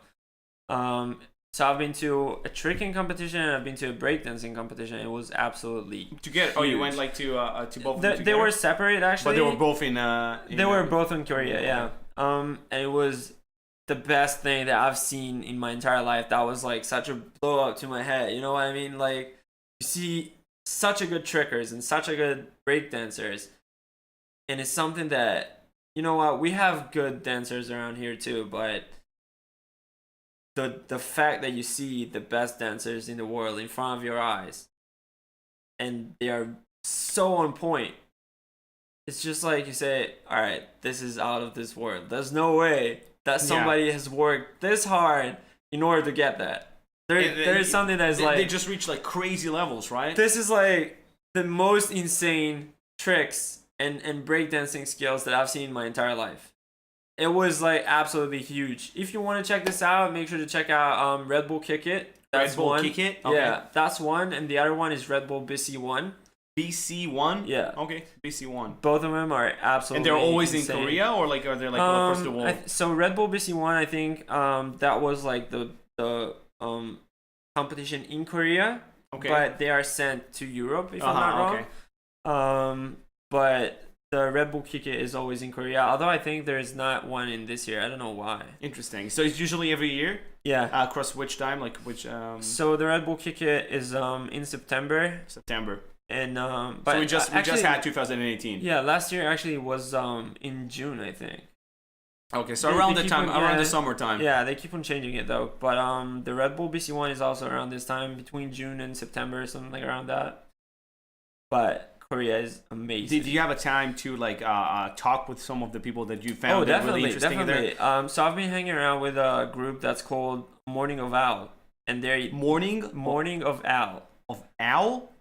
So I've been to a tricking competition and I've been to a breakdancing competition. It was absolutely together. Oh, you went like to both of them together? They were separate actually. But they were both in they were both in Korea, yeah. And it was the best thing that I've seen in my entire life. That was like such a blow up to my head. You know what I mean? Like you see such a good trickers and such a good breakdancers, and it's something that, you know what, we have good dancers around here too, but the fact that you see the best dancers in the world in front of your eyes and they are so on point, it's just like you say, all right, this is out of this world. There's no way that somebody has worked this hard in order to get that. There is something that is like, they just reach like crazy levels, right? This is like the most insane tricks and breakdancing skills that I've seen in my entire life. It was like absolutely huge. If you want to check this out, make sure to check out Red Bull Kick It. That's Red Bull one. Kick It? Okay. Yeah, that's one, and the other one is Red Bull BC1. BC1? Yeah. Okay, BC1. Both of them are absolutely And they're always insane. in Korea, or like are they like across the world? So Red Bull BC1, I think that was like the competition in Korea. Okay. But they are sent to Europe, if I'm not wrong. Okay. But the Red Bull Kick It is always in Korea, although I think there is not one in this year. I don't know why. Interesting. So it's usually every year? Yeah. Across which time? Like which So the Red Bull Kick It is in September. And but so we just had 2018. Yeah, last year actually was in June, I think. Okay, so around the time, around the summertime. Yeah, they keep on changing it though. But the Red Bull BC1 is also around this time, between June and September, something like around that. But Korea is amazing. Did you have a time to like talk with some of the people that you found that really interesting definitely. there? So I've been hanging around with a group that's called Morning of Owl, and they're Morning of Owl. Of owl?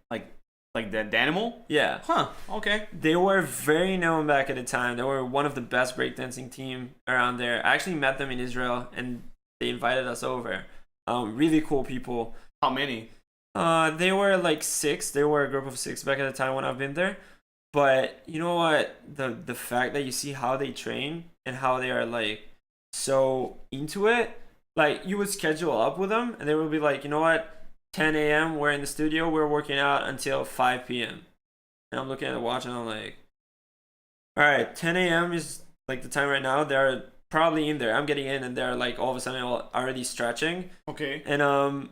Like the animal? Yeah. Huh. Okay. They were very known back at the time. They were one of the best breakdancing team around there. I actually met them in Israel, and they invited us over. Really cool people. How many? They were like 6. They were a group of 6 back at the time when I've been there. But you know what? The fact that you see how they train and how they are like so into it, like you would schedule up with them and they would be like, you know what? 10 a.m. we're in the studio, we're working out until 5 p.m. And I'm looking at the watch and I'm like, all right, 10 a.m. is like the time right now. They're probably in there. I'm getting in and they're like all of a sudden already stretching. Okay. And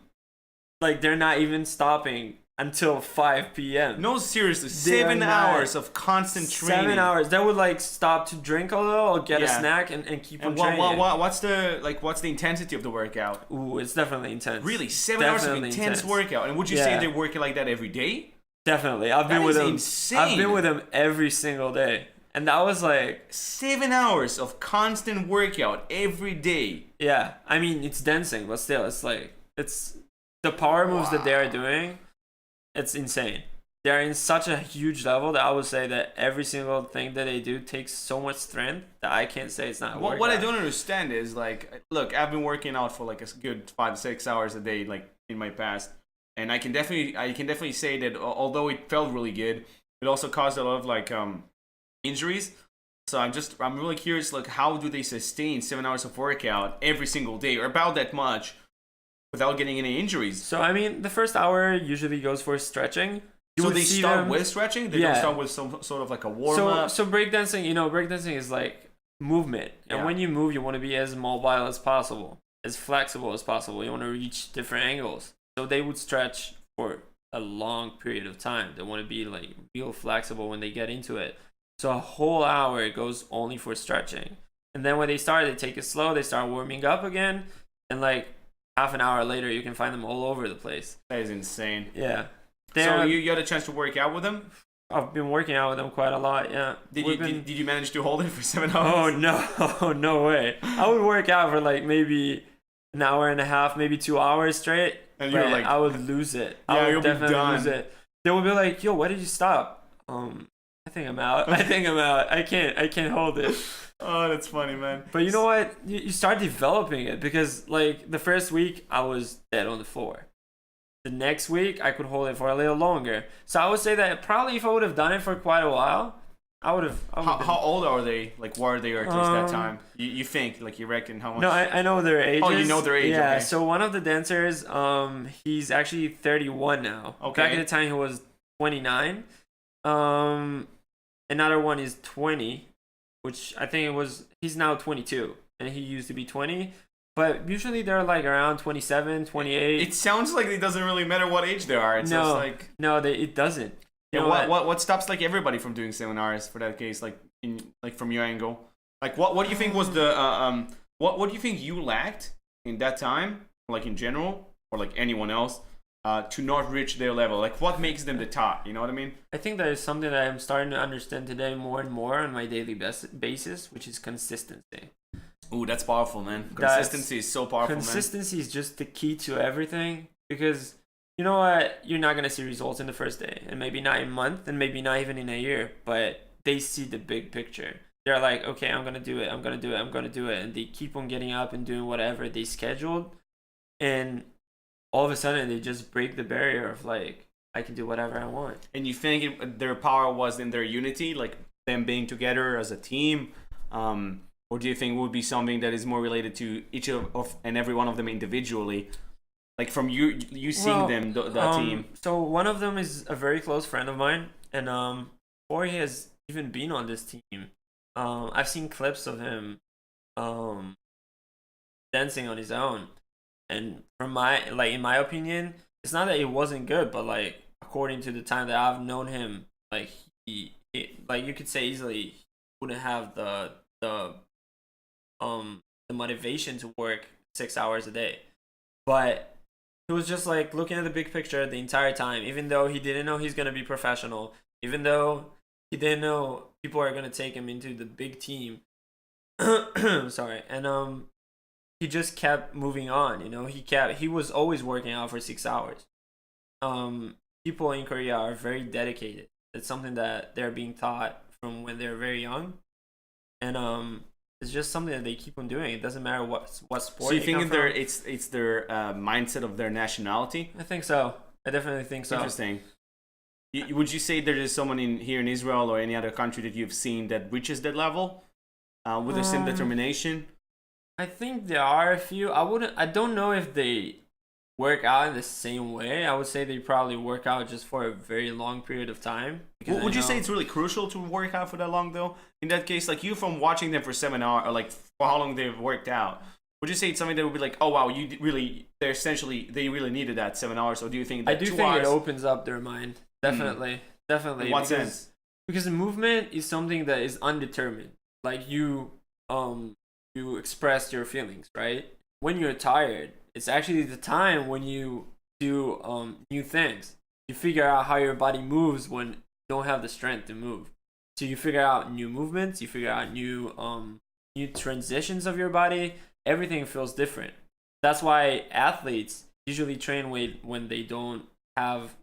like they're not even stopping until 5 p.m. No, seriously, 7 hours of constant training. 7 hours. They would like stop to drink a little or get a snack and keep on training. What's the intensity of the workout? Ooh, it's definitely intense. Really, 7 hours of intense workout. And would you say they're working like that every day? Definitely. I've been with them. Insane. I've been with them every single day. And that was like 7 hours of constant workout every day. Yeah. I mean, it's dancing, but still, it's like, it's the power moves that they are doing. It's insane. they're in such a huge level that I would say that every single thing that they do takes so much strength that I can't say it's not a workout. What I don't understand is, like, look, I've been working out for like a good 5-6 hours a day, like in my past, and I can definitely say that although it felt really good, it also caused a lot of like injuries. So I'm really curious, like, how do they sustain 7 hours of workout every single day, or about that much, without getting any injuries? So I mean, the first hour usually goes for stretching. So they start with stretching? They don't start with some sort of like a warm-up? So breakdancing, breakdancing is like movement. And when you move, you want to be as mobile as possible, as flexible as possible. You want to reach different angles. So they would stretch for a long period of time. They want to be like real flexible when they get into it. So a whole hour goes only for stretching. And then when they start, they take it slow. They start warming up again. And like half an hour later, you can find them all over the place. That is insane. Yeah. So you had a chance to work out with them? I've been working out with them quite a lot, yeah. Did you manage to hold it for 7 hours? Oh, no way. I would work out for like maybe an hour and a half, maybe 2 hours straight. And you were like... I would lose it. Yeah, I you'll would be definitely done. lose it. They would be like, yo, why did you stop? I think I'm out. I can't hold it. Oh, that's funny, man. But you know what? You start developing it because like the first week, I was dead on the floor. The next week, I could hold it for a little longer. So I would say that probably if I would have done it for quite a while, I would have. How old are they? Like, where are they at least that time? You think? Like, you reckon how much? No, I know their ages. Oh, you know their age. Yeah. Okay. So one of the dancers, he's actually 31 now. Okay. Back at the time, he was 29. Another one is 20, which I think he's now 22, and he used to be 20. But usually they're like around 27, 28. It sounds like it doesn't really matter what age they are. It's just like... No, it doesn't. Yeah, what stops like everybody from doing seminars for that case, like from your angle? Like what do you think was the what do you think you lacked in that time, like in general, or like anyone else, to not reach their level? Like what makes them the top? You know what I mean? I think that is something that I'm starting to understand today more and more on my daily basis, which is consistency. Ooh, that's powerful, man. Consistency is so powerful, Consistency is just the key to everything because you know what? You're not going to see results in the first day and maybe not in a month and maybe not even in a year, but they see the big picture. They're like, okay, I'm going to do it. I'm going to do it. I'm going to do it. And they keep on getting up and doing whatever they scheduled. And all of a sudden they just break the barrier of like, I can do whatever I want. And you think their power was in their unity, like them being together as a team? Or do you think it would be something that is more related to each of and every one of them individually? Like from you seeing them, that team. So one of them is a very close friend of mine. And before he has even been on this team, I've seen clips of him dancing on his own. And in my opinion, it's not that it wasn't good, but like according to the time that I've known him, like he like you could say easily he wouldn't have the motivation to work 6 hours a day. But he was just like looking at the big picture the entire time, even though he didn't know he's gonna be professional, even though he didn't know people are gonna take him into the big team. Sorry. And he just kept moving on, he was always working out for 6 hours. People in Korea are very dedicated. It's something that they're being taught from when they're very young. And it's just something that they keep on doing. It doesn't matter what sport. So you think it's their mindset of their nationality? I think so. I definitely think so. Interesting. Would you say there is someone here in Israel or any other country that you've seen that reaches that level with the same determination? I think there are a few. I don't know if they work out in the same way. I would say they probably work out just for a very long period of time. Would you say it's really crucial to work out for that long though? In that case, like you from watching them for 7 hours or like for how long they've worked out, would you say it's something that would be like, oh wow, they really needed that 7 hours? Or do you think that I do think it opens up their mind. Definitely. In what sense? Because movement is something that is undetermined. Like you express your feelings, right? When you're tired, it's actually the time when you do new things. You figure out how your body moves when you don't have the strength to move. So you figure out new movements, you figure out new transitions of your body. Everything feels different. That's why athletes usually train weight when they don't have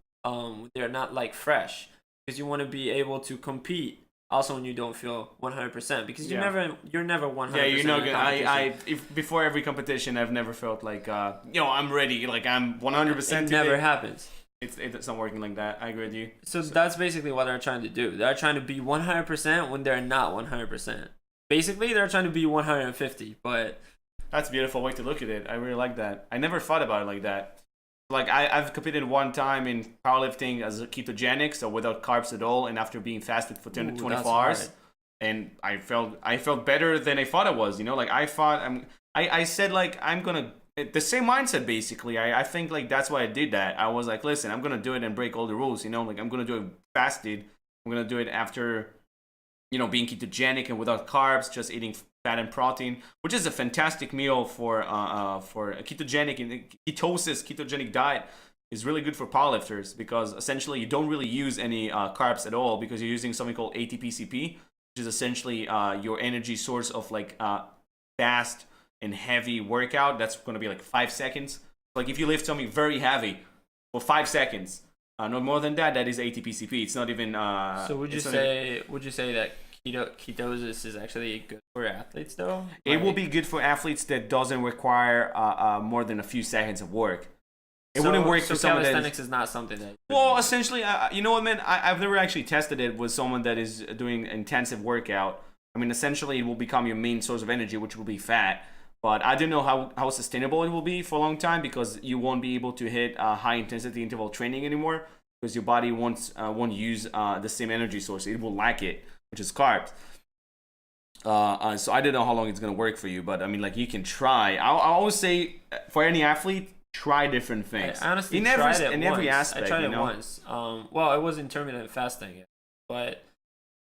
they're not like fresh, because you want to be able to compete also when you don't feel 100%, because you're never 100%. Yeah, you know, if before every competition, I've never felt like I'm ready, like I'm 100%. It never happens. It's not working like that. I agree with you. So that's basically what they're trying to do. They're trying to be 100% when they're not 100%. Basically, they're trying to be 150, but that's a beautiful way to look at it. I really like that. I never thought about it like that. Like I've competed one time in powerlifting as a ketogenic, so without carbs at all, and after being fasted for 24 hours, hard. And I felt better than I thought I was. You know, like I said like I'm gonna the same mindset basically. I think like that's why I did that. I was like, listen, I'm gonna do it and break all the rules. You know, like I'm gonna do it fasted. I'm gonna do it after, being ketogenic and without carbs, just eating fat and protein, which is a fantastic meal for a ketogenic diet is really good for powerlifters, because essentially you don't really use any carbs at all, because you're using something called ATP-CP, which is essentially your energy source of like fast and heavy workout. That's going to be like 5 seconds. Like if you lift something very heavy for 5 seconds, no more than that, that is ATP-CP. It's not even. So would you say that ketosis is actually good for athletes though? It will be good for athletes that doesn't require more than a few seconds of work. It wouldn't work for someone that calisthenics is not something that. Well, essentially, you know what, man? I've never actually tested it with someone that is doing intensive workout. I mean, essentially, it will become your main source of energy, which will be fat. But I don't know how sustainable it will be for a long time, because you won't be able to hit high intensity interval training anymore, because your body won't use the same energy source. It will lack it, which is carbs. So I don't know how long it's gonna work for you, but I mean, like, you can try. I always say for any athlete, try different things. I honestly tried it in every aspect. I tried it once. Well, it was intermittent fasting, but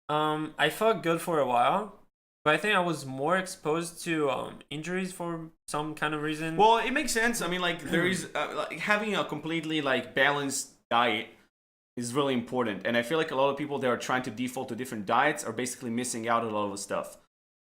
I felt good for a while. But I think I was more exposed to injuries for some kind of reason. Well, it makes sense. I mean, like, there is like having a completely like balanced diet is really important, and I feel like a lot of people that are trying to default to different diets are basically missing out on a lot of stuff,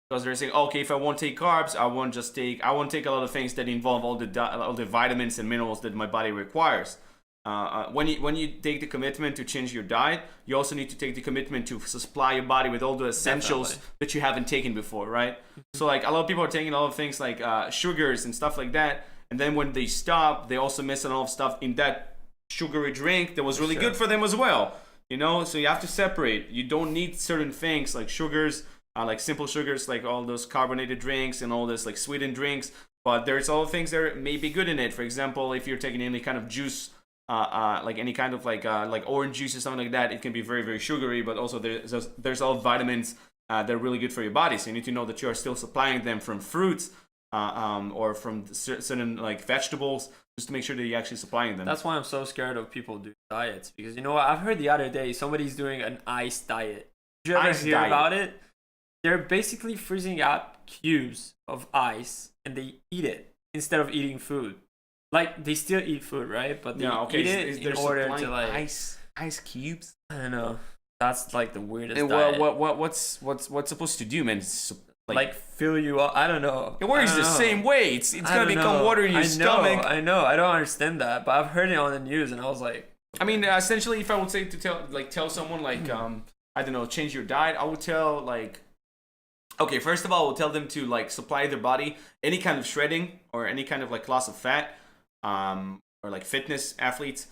because they're saying, okay, if I won't take carbs, I won't take a lot of things that involve all the vitamins and minerals that my body requires. When you take the commitment to change your diet, you also need to take the commitment to supply your body with all the essentials that you haven't taken before, right? So like a lot of people are taking a lot of things like sugars and stuff like that, and then when they stop, they also miss a lot of stuff in that sugary drink that was really good for them as well. So you have to separate. You don't need certain things like sugars, like simple sugars, like all those carbonated drinks and all this like sweetened drinks, but there's all things that may be good in it. For example, if you're taking any kind of juice, like any kind of like orange juice or something like that, it can be very, very sugary, but also there's all vitamins that are really good for your body. So you need to know that you are still supplying them from fruits or from certain like vegetables, just to make sure that you're actually supplying them. That's why I'm so scared of people doing diets, because I've heard the other day somebody's doing an ice diet. Did you ever hear about it? They're basically freezing out cubes of ice and they eat it instead of eating food. Like, they still eat food, right? But they eat it in order to like ice cubes. I don't know. That's like the weirdest diet. What's supposed to do, man? Like fill you up. I don't know. It works the same way. It's gonna become water in your stomach. I know. I don't understand that, but I've heard it on the news, and I was like, I mean, essentially, if I would say to tell someone like I don't know, change your diet, I would tell like, okay, first of all, I would tell them to like supply their body any kind of shredding or any kind of like loss of fat, or like fitness athletes.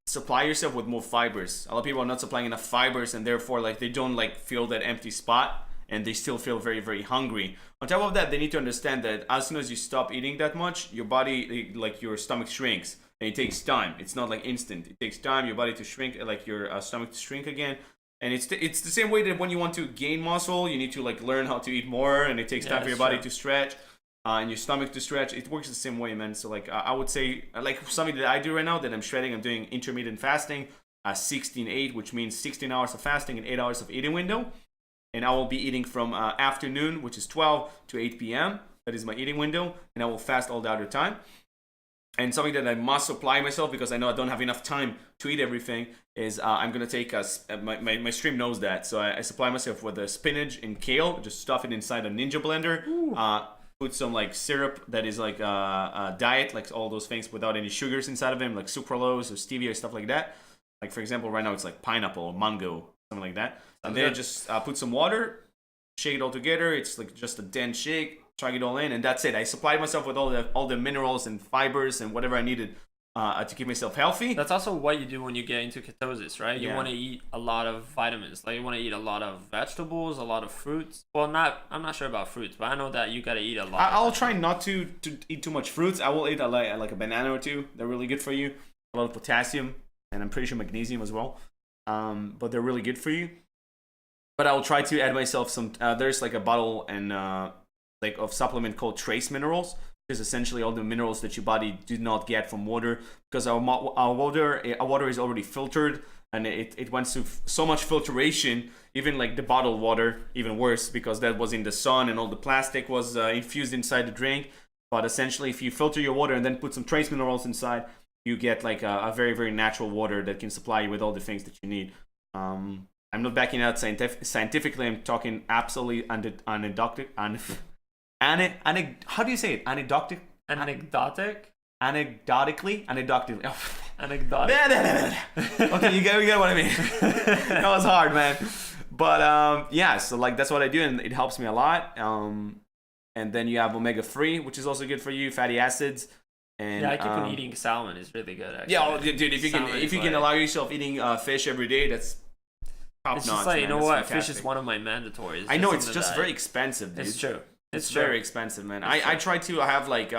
Supply yourself with more fibers. A lot of people are not supplying enough fibers, and therefore like they don't like feel that empty spot, and they still feel very, very hungry. On top of that, they need to understand that as soon as you stop eating that much, your body, like your stomach shrinks, and it takes time. It's not like instant. It takes time, your body to shrink, like your stomach to shrink again. And it's the same way that when you want to gain muscle, you need to like learn how to eat more, and it takes time for your body to stretch, and your stomach to stretch. It works the same way, man. So like I would say, like something that I do right now that I'm shredding, I'm doing intermittent fasting, 16-8, which means 16 hours of fasting and 8 hours of eating window. And I will be eating from afternoon, which is 12 to 8 p.m. That is my eating window. And I will fast all the other time. And something that I must supply myself, because I know I don't have enough time to eat everything, is I'm going to take my stream knows that. So I supply myself with a spinach and kale. Just stuff it inside a Ninja blender. Put some like syrup that is like a diet, like all those things without any sugars inside of them, like sucralose or stevia or stuff like that. Like for example, right now it's like pineapple or mango, something like that. And Okay. then just put some water, shake it all together. It's like just a dense shake. Chug it all in, and that's it. I supplied myself with all the minerals and fibers and whatever I needed to keep myself healthy. That's also what you do when you get into ketosis, right? You Yeah. want to eat a lot of vitamins. Like you want to eat a lot of vegetables, a lot of fruits. Well, I'm not sure about fruits, but I know that you got to eat a lot. I'll try not to eat too much fruits. I will eat like a banana or two. They're really good for you. A lot of potassium, and I'm pretty sure magnesium as well. But they're really good for you. But I'll try to add myself some. There's like a bottle and like of supplement called trace minerals, which is essentially all the minerals that your body do not get from water, because our water is already filtered, and it went through so much filtration. Even like the bottled water, even worse, because that was in the sun and all the plastic was infused inside the drink. But essentially, if you filter your water and then put some trace minerals inside, you get like a very, very natural water that can supply you with all the things that you need. I'm not backing out scientifically. I'm talking absolutely anecdotic. How do you say it? Anecdotic? Anecdotic? Anecdotically? Anecdotic. Anecdotic. Okay, you get what I mean. That was hard, man. But yeah, so like that's what I do, and it helps me a lot. And then you have omega-3, which is also good for you, fatty acids. And Yeah, I keep on eating salmon. It's really good, actually. yeah, dude, if you can allow yourself eating fish every day, that's top It's notch. just like, you man. know That's what? fantastic. Fish is one of my mandatories. I know it's something just that very expensive, dude. It's true. It's very expensive, man. I try to have like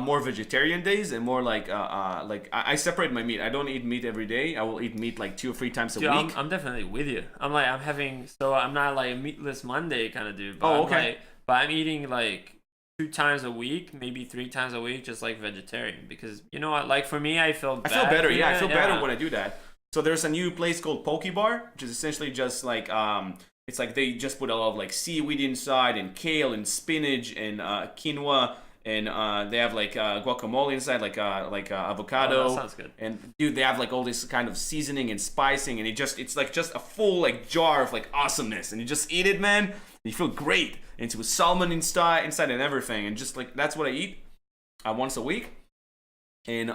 more vegetarian days and more like I separate my meat. I don't eat meat every day. I will eat meat like 2 or 3 times a Dude, week. I'm definitely with you. I'm not like a meatless Monday kind of dude. But Oh, I'm okay. like, but I'm eating like 2 times a week, maybe 3 times a week, just like vegetarian. Because you know what? Like for me, I feel I feel better. Yeah, I feel better yeah. when I do that. So there's a new place called Poke Bar, which is essentially just like it's like they just put a lot of like seaweed inside and kale and spinach and quinoa, and they have like guacamole inside, like avocado. Oh, that sounds good. And dude, they have like all this kind of seasoning and spicing, and it's like just a full like jar of like awesomeness, and you just eat it, man. And you feel great. And it's with salmon inside and everything, and just like that's what I eat once a week. And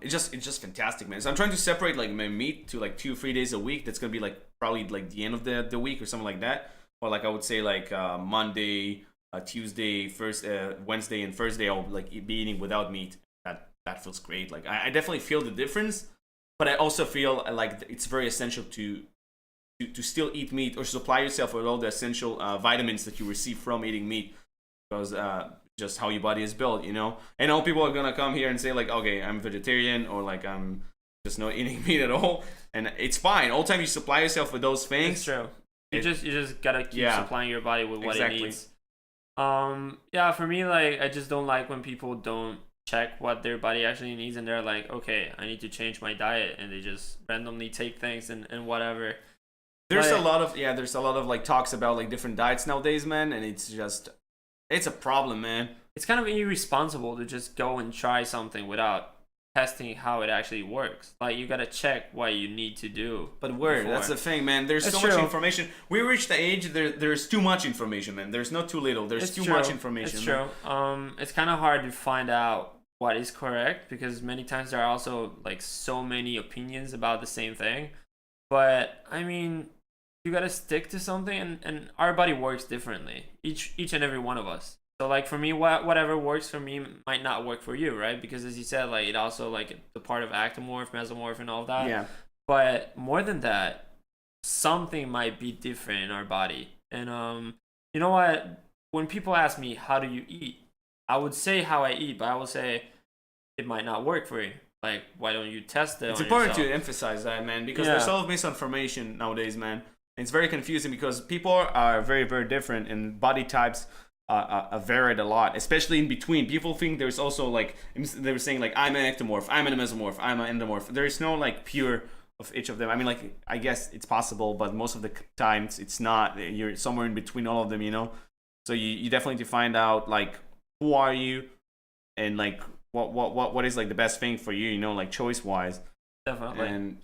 it's just fantastic, man. So I'm trying to separate like my meat to like 2 or 3 days a week. That's gonna be like probably like the end of the week or something like that. Or like I would say like Monday, Tuesday, Wednesday, and Thursday I'll like be eating without meat. That feels great. Like I definitely feel the difference, but I also feel like it's very essential to still eat meat or supply yourself with all the essential vitamins that you receive from eating meat, because just how your body is built, you know. And all people are gonna come here and say like, okay, I'm vegetarian, or like I'm just not eating meat at all, and it's fine. All the time you supply yourself with those things. It's true. You just gotta keep supplying your body with what Exactly. it needs. Yeah, for me, like I just don't like when people don't check what their body actually needs, and they're like, okay, I need to change my diet, and they just randomly take things and whatever. There's But- a lot of like talks about like different diets nowadays, man, and it's a problem, man. It's kind of irresponsible to just go and try something without testing how it actually works. Like you gotta check what you need to do. But where? before. That's the thing, man. There's It's so much true. information. We reached the age there's too much information, man. There's not too little. There's It's too true. much information. It's man. true. It's kind of hard to find out what is correct, because many times there are also like so many opinions about the same thing. But I mean, you gotta stick to something, and our body works differently. Each and every one of us. So like for me, whatever works for me might not work for you, right? Because as you said, like it also like the part of ectomorph, mesomorph, and all that. Yeah. But more than that, something might be different in our body. And you know what? When people ask me how do you eat, I would say how I eat, but I will say it might not work for you. Like, why don't you test it? It's on important yourself? to emphasize that, man, because Yeah. there's a lot of misinformation nowadays, man. It's very confusing because people are very, very different, and body types are varied a lot, especially in between. People think there's also like they were saying like I'm an ectomorph, I'm an mesomorph, I'm an endomorph. There is no like pure of each of them. I mean, like I guess it's possible, but most of the times it's not. You're somewhere in between all of them, you know. So you definitely need to find out like who are you, and like what is like the best thing for you, you know, like choice wise. Definitely. And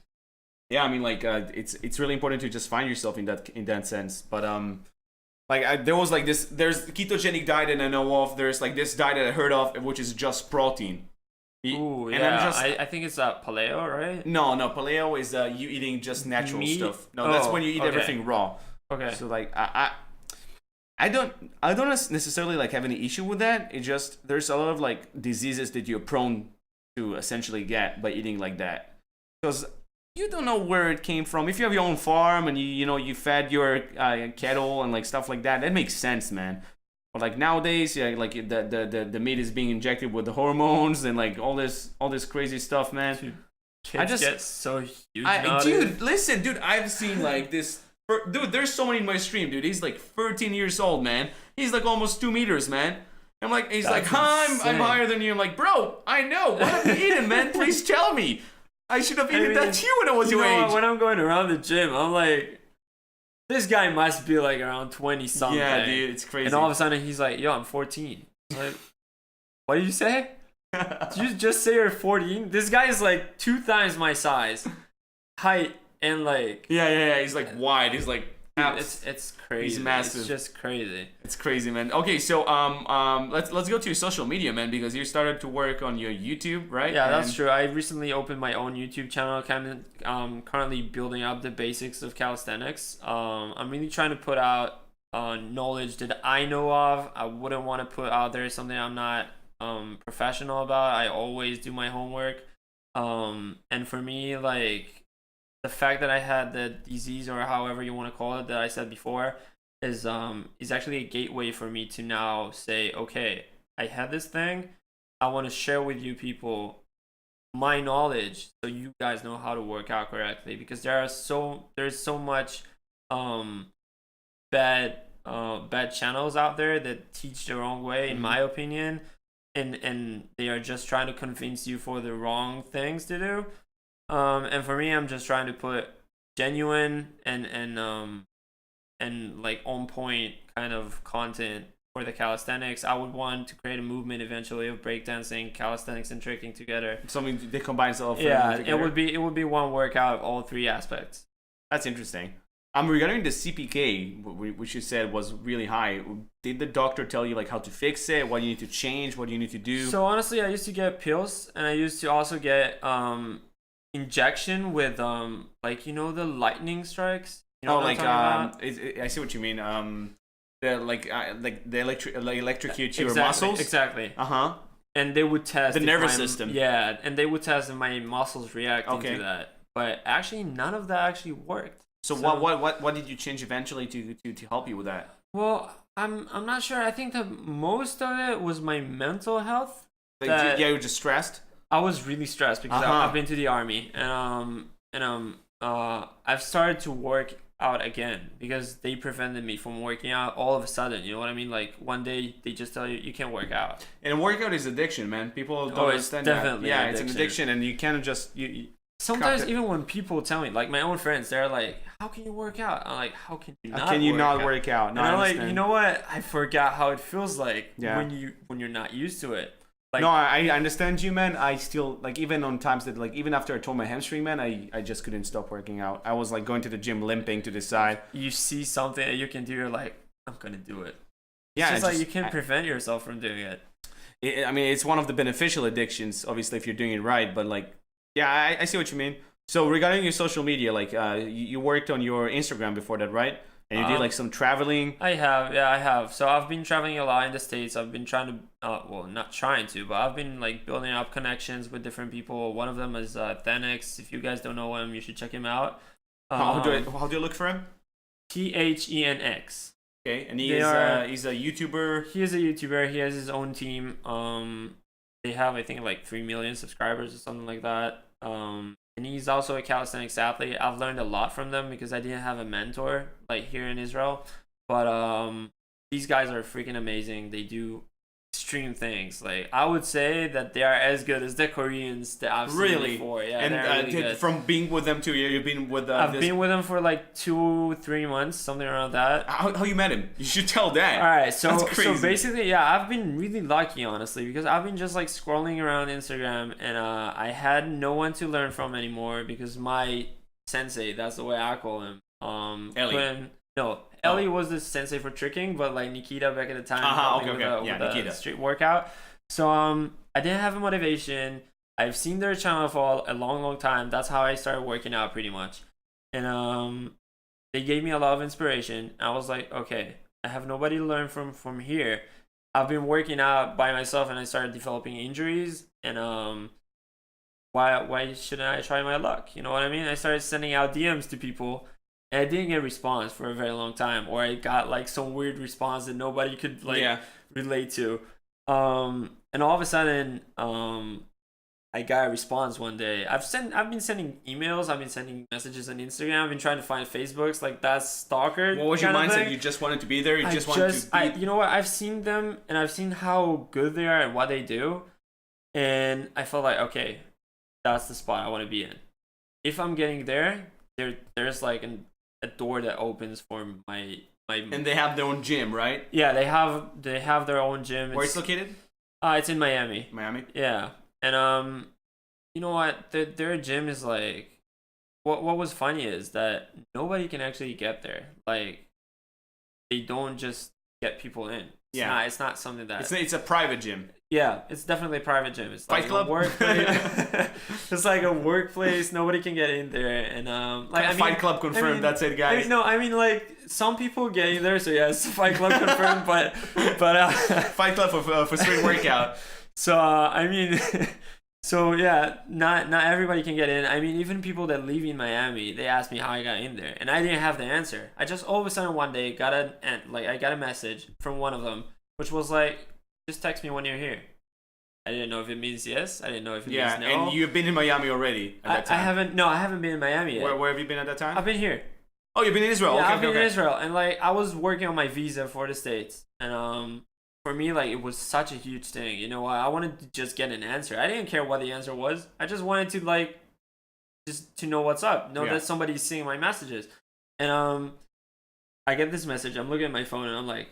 yeah, I mean, like it's really important to just find yourself in that sense. But like there was like there's ketogenic diet that I know of. There's like this diet that I heard of, which is just protein. Ooh, And yeah. I'm just I think it's paleo, right? no, paleo is you eating just natural Meat? stuff. No, that's when you eat okay. everything raw. Okay. So like I don't necessarily like have any issue with that. It just there's a lot of like diseases that you're prone to essentially get by eating like that, because you don't know where it came from. If you have your own farm and you fed your cattle and like stuff like that, that makes sense, man. But like nowadays, yeah, like the meat is being injected with the hormones and like all this crazy stuff, man. Dude, kids get so huge nowadays. Dude, listen, dude, I've seen like this. Dude, there's someone in my stream, dude. He's like 13 years old, man. He's like almost 2 meters, man. I'm like, he's That's like, I'm insane. higher than you. I'm like, bro, I know. What have you eaten, man? Please tell me. I should have eaten that too when I was your age. When I'm going around the gym, I'm like, this guy must be like around 20 something. Yeah, dude, it's crazy. And all of a sudden he's like, yo, I'm 14. I'm like, what did you say? Did you just say you're 14? This guy is like 2 times my size, height, and like. Yeah. He's like wide. He's like. It's crazy. He's massive. It's just crazy. It's crazy, man. Okay, so let's go to your social media, man, because you started to work on your YouTube, right? Yeah, that's true. I recently opened my own YouTube channel, currently building up the basics of calisthenics. I'm really trying to put out knowledge that I know of. I wouldn't want to put out there something I'm not professional about. I always do my homework. And for me, like, the fact that I had the disease, or however you want to call it, that I said before, is actually a gateway for me to now say, okay, I had this thing. I want to share with you people my knowledge so you guys know how to work out correctly, because there's so much bad channels out there that teach the wrong way, in my opinion, and they are just trying to convince you for the wrong things to do. And for me, I'm just trying to put genuine and like on point kind of content for the calisthenics. I would want to create a movement eventually of breakdancing, calisthenics, and tricking together. Something they combine itself. Yeah, it would be one workout of all 3 aspects. That's interesting. Regarding the CPK, which you said was really high, did the doctor tell you like how to fix it? What you need to change? What do you need to do? So honestly, I used to get pills, and I used to also get injection with like the lightning strikes. You know what I'm talking about? I see what you mean. The the electrocute your exactly, muscles. Exactly. Uh-huh. And they would test the nervous system. Yeah, and they would test if my muscles reacting to that. But actually, none of that actually worked. So what did you change eventually to help you with that? Well, I'm not sure. I think that most of it was my mental health. Like, you were just stressed. I was really stressed because I've been to the army, and I've started to work out again because they prevented me from working out all of a sudden. You know what I mean? Like one day they just tell you can't work out. And workout is addiction, man. People don't understand that. Yeah, it's an addiction, and you can't just you Sometimes even when people tell me, like my own friends, they're like, "How can you work out?" I'm like, "How can you not work out?" No, and I'm like, you know what? I forgot how it feels like when you're not used to it. Like, no, I understand you, man. I still like even on times that like even after I tore my hamstring, man, I just couldn't stop working out. I was like going to the gym limping to the side. You see something that you can do, you're like, I'm gonna do it. Yeah, it's just like you can't prevent yourself from doing it. I mean, it's one of the beneficial addictions, obviously, if you're doing it right. But like, yeah, I see what you mean. So regarding your social media, like you worked on your Instagram before that, right? And you did like some traveling. I have. So I've been traveling a lot in the States. I've been trying to, well, not trying to, but I've been like building up connections with different people. One of them is Thenix. If you guys don't know him, you should check him out. How do you look for him? THENX. Okay, and he's a YouTuber. He is a YouTuber. He has his own team. They have, I think, like 3 million subscribers or something like that. And he's also a calisthenics athlete. I've learned a lot from them because I didn't have a mentor like here in Israel. But these guys are freaking amazing. They do extreme things. Like I would say that they are as good as the Koreans that I've seen before. Yeah, and really from being with them 2 years, you've been with them. I've been with them for like 2-3 months, something around that. How you met him? You should tell that. All right, so basically, yeah, I've been really lucky, honestly, because I've been just like scrolling around Instagram, and I had no one to learn from anymore because my sensei, that's the way I call him, Ellie. Ellie was the sensei for tricking, but like Nikita back at the time, Nikita. street workout. So I didn't have a motivation. I've seen their channel for a long time. That's how I started working out pretty much. And they gave me a lot of inspiration. I was like, okay, I have nobody to learn from here. I've been working out by myself and I started developing injuries, and why shouldn't I try my luck? You know what I mean? I started sending out DMs to people and I didn't get a response for a very long time, or I got like some weird response that nobody could like relate to. And all of a sudden, I got a response one day. I've been sending emails, I've been sending messages on Instagram, I've been trying to find Facebooks, like that's stalker. What was your mindset? You just wanted to be there? You just wanted to be... You know what? I've seen them and I've seen how good they are and what they do. And I felt like, okay, that's the spot I want to be in. If I'm getting there, there's like a door that opens for my... And they have their own gym, right? Yeah, they have their own gym. Where it's located? It's in Miami. Miami? Yeah. And you know what? Their gym is like, what was funny is that nobody can actually get there. Like, they don't just get people in. It's not something that it's a private gym. Yeah, it's definitely a private gym. It's Fight like Club? A workplace. It's like a workplace. Nobody can get in there, and Fight Club confirmed. That's it, guys. I mean, like some people getting there. So yes, Fight Club confirmed. but Fight Club for straight workout. So I mean, so yeah, not everybody can get in. I mean, even people that live in Miami, they asked me how I got in there, and I didn't have the answer. I just all of a sudden one day got a message from one of them, which was like, just text me when you're here. I didn't know if it means yes. I didn't know if it means no. And you've been in Miami already at that time. I haven't been in Miami yet. Where have you been at that time? I've been here. Oh, you've been in Israel. Yeah, I've been in Israel, and like I was working on my visa for the States, and for me, like, it was such a huge thing. You know, I wanted to just get an answer. I didn't care what the answer was. I just wanted to, like, just to know what's up. Know that somebody's seeing my messages. And I get this message. I'm looking at my phone, and I'm like,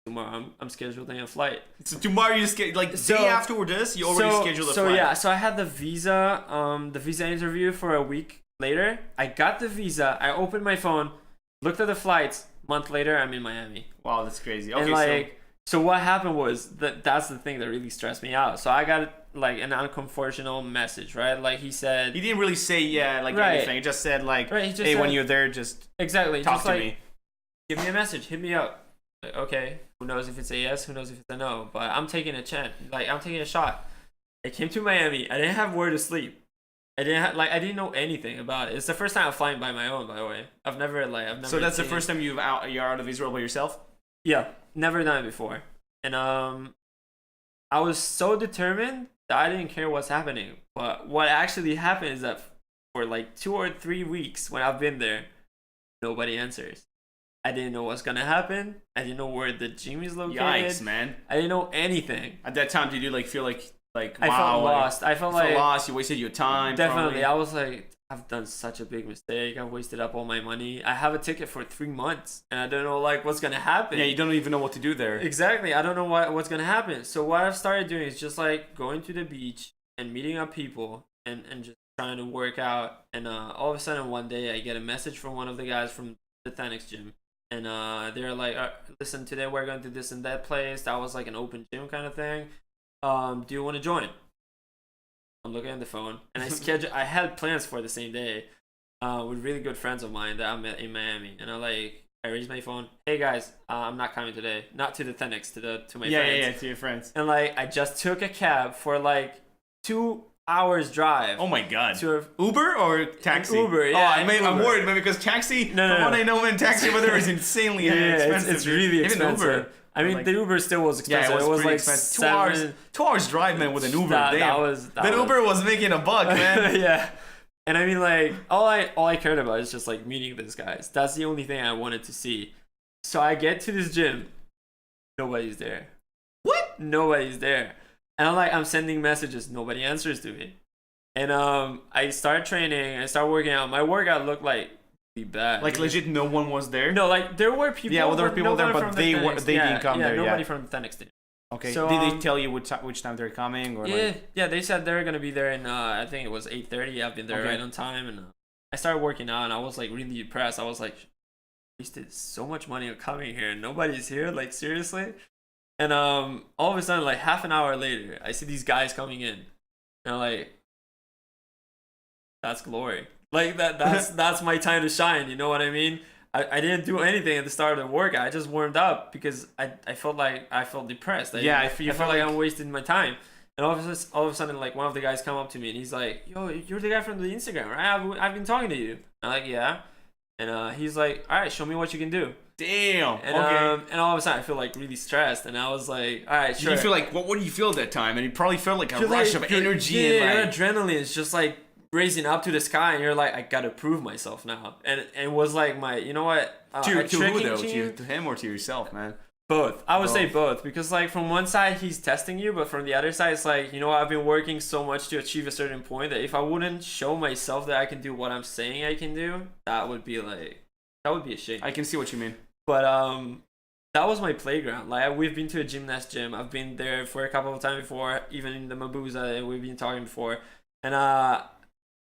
tomorrow I'm scheduling a flight. So tomorrow you just day after this, you already scheduled a flight. So yeah, so I had the visa interview for a week later. I got the visa. I opened my phone, looked at the flights. Month later, I'm in Miami. Wow, that's crazy. Okay, and like... So what happened was that's the thing that really stressed me out. So I got like an unconventional message, right? Like he said, he didn't really say anything. He just said like, hey, when you're there, just talk to me. Give me a message, hit me up. Like, okay, who knows if it's a yes, who knows if it's a no? But I'm taking a chance. Like I'm taking a shot. I came to Miami. I didn't have where to sleep. I didn't know anything about it. It's the first time I'm flying by my own, by the way. I've never. So that's the first time you're out of Israel by yourself? Yeah. Never done it before. And I was so determined that I didn't care what's happening. But what actually happened is that for like 2 or 3 weeks when I've been there, nobody answers. I didn't know what's gonna happen. I didn't know where the gym is located. Yikes, man. I didn't know anything. At that time, did you like feel like wow? I felt lost. I felt lost. You wasted your time. Definitely. Probably. I was like, I've done such a big mistake. I've wasted up all my money. I have a ticket for 3 months, and I don't know like what's gonna happen. Yeah, you don't even know what to do there. Exactly. I don't know what's gonna happen. So what I've started doing is just like going to the beach and meeting up people and just trying to work out. And all of a sudden one day I get a message from one of the guys from the Calisthenics gym, and they're like, listen, today we're going to this and that place. That was like an open gym kind of thing. Do you want to join? I'm looking at the phone, and I had plans for the same day with really good friends of mine that I met in Miami, and I raised my phone. Hey guys, I'm not coming today. Not to the Calisthenics, to my friends. Yeah, to your friends. And like I just took a cab for like 2 hours drive. Oh my god. To Uber or taxi? Uber, yeah. I'm worried, man, because taxi. From what I know, man, taxi weather is insanely expensive. It's really expensive. Even Uber. I mean, the Uber still was expensive. Yeah, it was like expensive. 2 hours drive, man, with an Uber. Uber was making a buck, man. Yeah. And I mean, like, all I cared about is just like meeting these guys. That's the only thing I wanted to see. So I get to this gym, nobody's there. What? Nobody's there. And I'm sending messages, nobody answers to me. And I start training, I start working out. My workout looked like bad. Like legit, no one was there. No, like there were people. Yeah, well, there were people there, but they didn't come there. Nobody from the Calisthenics did. Okay. So, did they tell you which time they're coming, or yeah, they said they're gonna be there in I think it was 8:30. I've been there right on time, and I started working out, and I was like really depressed. I was like, wasted so much money on coming here, and nobody's here. Like seriously. And all of a sudden, like half an hour later, I see these guys coming in, and I'm like, that's glory. Like that's my time to shine. You know what I mean? I didn't do anything at the start of the workout. I just warmed up because I felt like I felt depressed. I felt like I'm wasting my time. And all of a sudden, like one of the guys come up to me and he's like, "Yo, you're the guy from the Instagram, right? I've been talking to you." I'm like, "Yeah." And he's like, "All right, show me what you can do." Damn. And, okay. And all of a sudden, I feel like really stressed, and I was like, "All right, sure." Did you feel like what do you feel at that time? And you probably felt like a rush of energy. Yeah, and like adrenaline is just like raising up to the sky, and you're like, I gotta prove myself now. And it was like my, you know what? to who though? To him or to yourself, man? Both. I would say both, because like from one side he's testing you, but from the other side it's like, you know what, I've been working so much to achieve a certain point that if I wouldn't show myself that I can do what I'm saying I can do, that would be a shame. I can see what you mean. But that was my playground. Like we've been to a gymnast gym. I've been there for a couple of times before, even in the Mabuza we've been talking before. And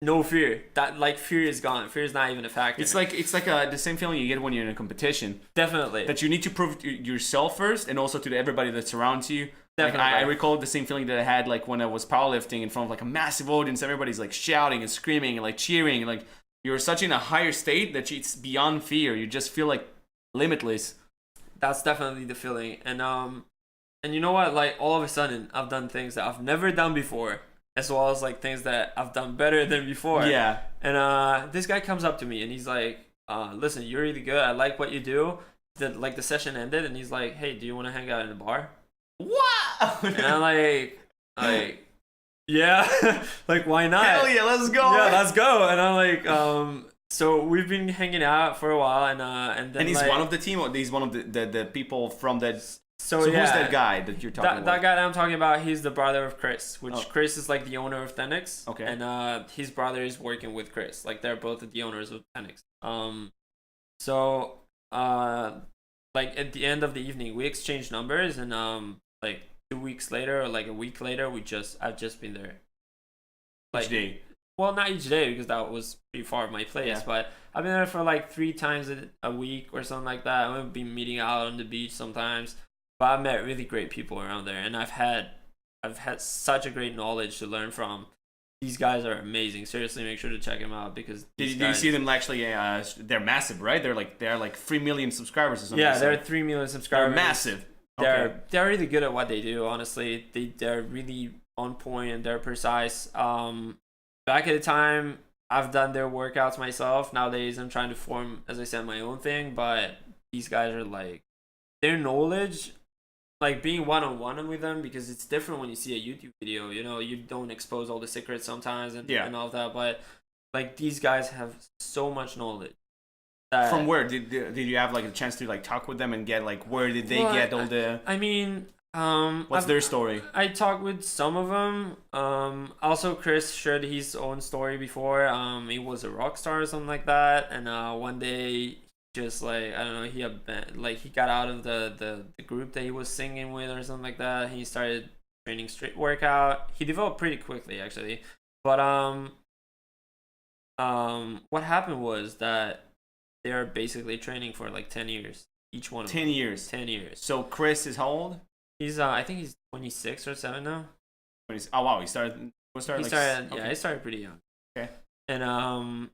no fear. That like fear is gone. Fear is not even a factor. It's like the same feeling you get when you're in a competition. Definitely. That you need to prove to yourself first, and also to everybody that surrounds you. Definitely. Like I recall the same feeling that I had like when I was powerlifting in front of like a massive audience. Everybody's like shouting and screaming and like cheering. And, like you're such in a higher state that it's beyond fear. You just feel like limitless. That's definitely the feeling. And you know what? Like all of a sudden, I've done things that I've never done before, as well as like things that I've done better than before. Yeah. And this guy comes up to me and he's like, "Listen, you're really good. I like what you do." The session ended and he's like, "Hey, do you want to hang out in the bar?" Wow. And I'm like, yeah, like why not? Hell yeah, let's go. Yeah, let's go. And I'm like, so we've been hanging out for a while, and then and he's like, one of the team, or he's one of the people from that. So who's yeah, that guy that you're talking about? That guy that I'm talking about, he's the brother of Chris, which Chris is like the owner of Calisthenics. Okay. And his brother is working with Chris. Like they're both the owners of Calisthenics. So like at the end of the evening, we exchanged numbers, and like 2 weeks later or like a week later, I've just been there. Like, each day. Well, not each day because that was pretty far of my place, but I've been there for like 3 times a week or something like that. I've been meeting out on the beach sometimes. But I've met really great people around there, and I've had such a great knowledge to learn from. These guys are amazing. Seriously, make sure to check them out because did you see them actually? They're massive, right? They're like 3 million subscribers or something. Yeah, they're 3 million subscribers. They're massive. They're really good at what they do. Honestly, they're really on point and they're precise. Back at the time, I've done their workouts myself. Nowadays, I'm trying to form, as I said, my own thing. But these guys are like, their knowledge. Like being one-on-one with them, because it's different when you see a YouTube video, you know, you don't expose all the secrets sometimes and all of that, but like these guys have so much knowledge. From where did you have like a chance to like talk with them and get like where did they get all the? I mean, what's their story? I talked with some of them. Also Chris shared his own story before. He was a rock star or something like that, and one day. Just like I don't know, he got out of the group that he was singing with or something like that. He started training street workout. He developed pretty quickly actually, but what happened was that they're basically training for like 10 years each one. 10 years. 10 years. So Chris is how old? He's I think he's 26 or 7 now. Oh wow, he started pretty young. Okay. And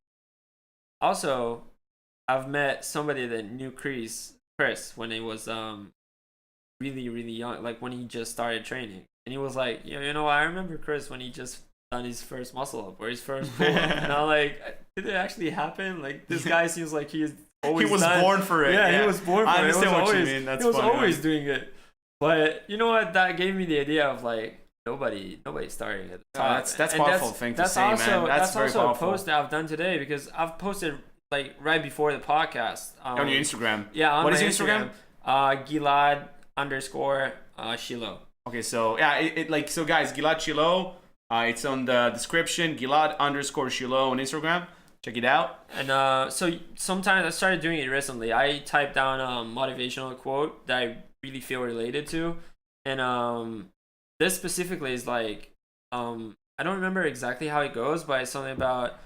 also. I've met somebody that knew Chris when he was really, really young, like when he just started training. And he was like, you know, I remember Chris when he just done his first muscle up or his first pull up. And I'm like, did it actually happen? Like this guy seems like he was born for it. Yeah, he was born for it. I understand what you mean. That's he was funny, always doing it. But you know what? That gave me the idea of like, Nobody's starting at the top. That's a powerful thing to say, man. That's very also powerful. A post that I've done today because I've posted like right before the podcast. On your Instagram. Yeah, on what my is your Instagram? Gilad_Shilo. Okay, so yeah, so guys, Gilad Shilo. It's on the description. Gilad_Shilo on Instagram. Check it out. And so sometimes I started doing it recently. I typed down a motivational quote that I really feel related to, and this specifically is like I don't remember exactly how it goes, but it's something about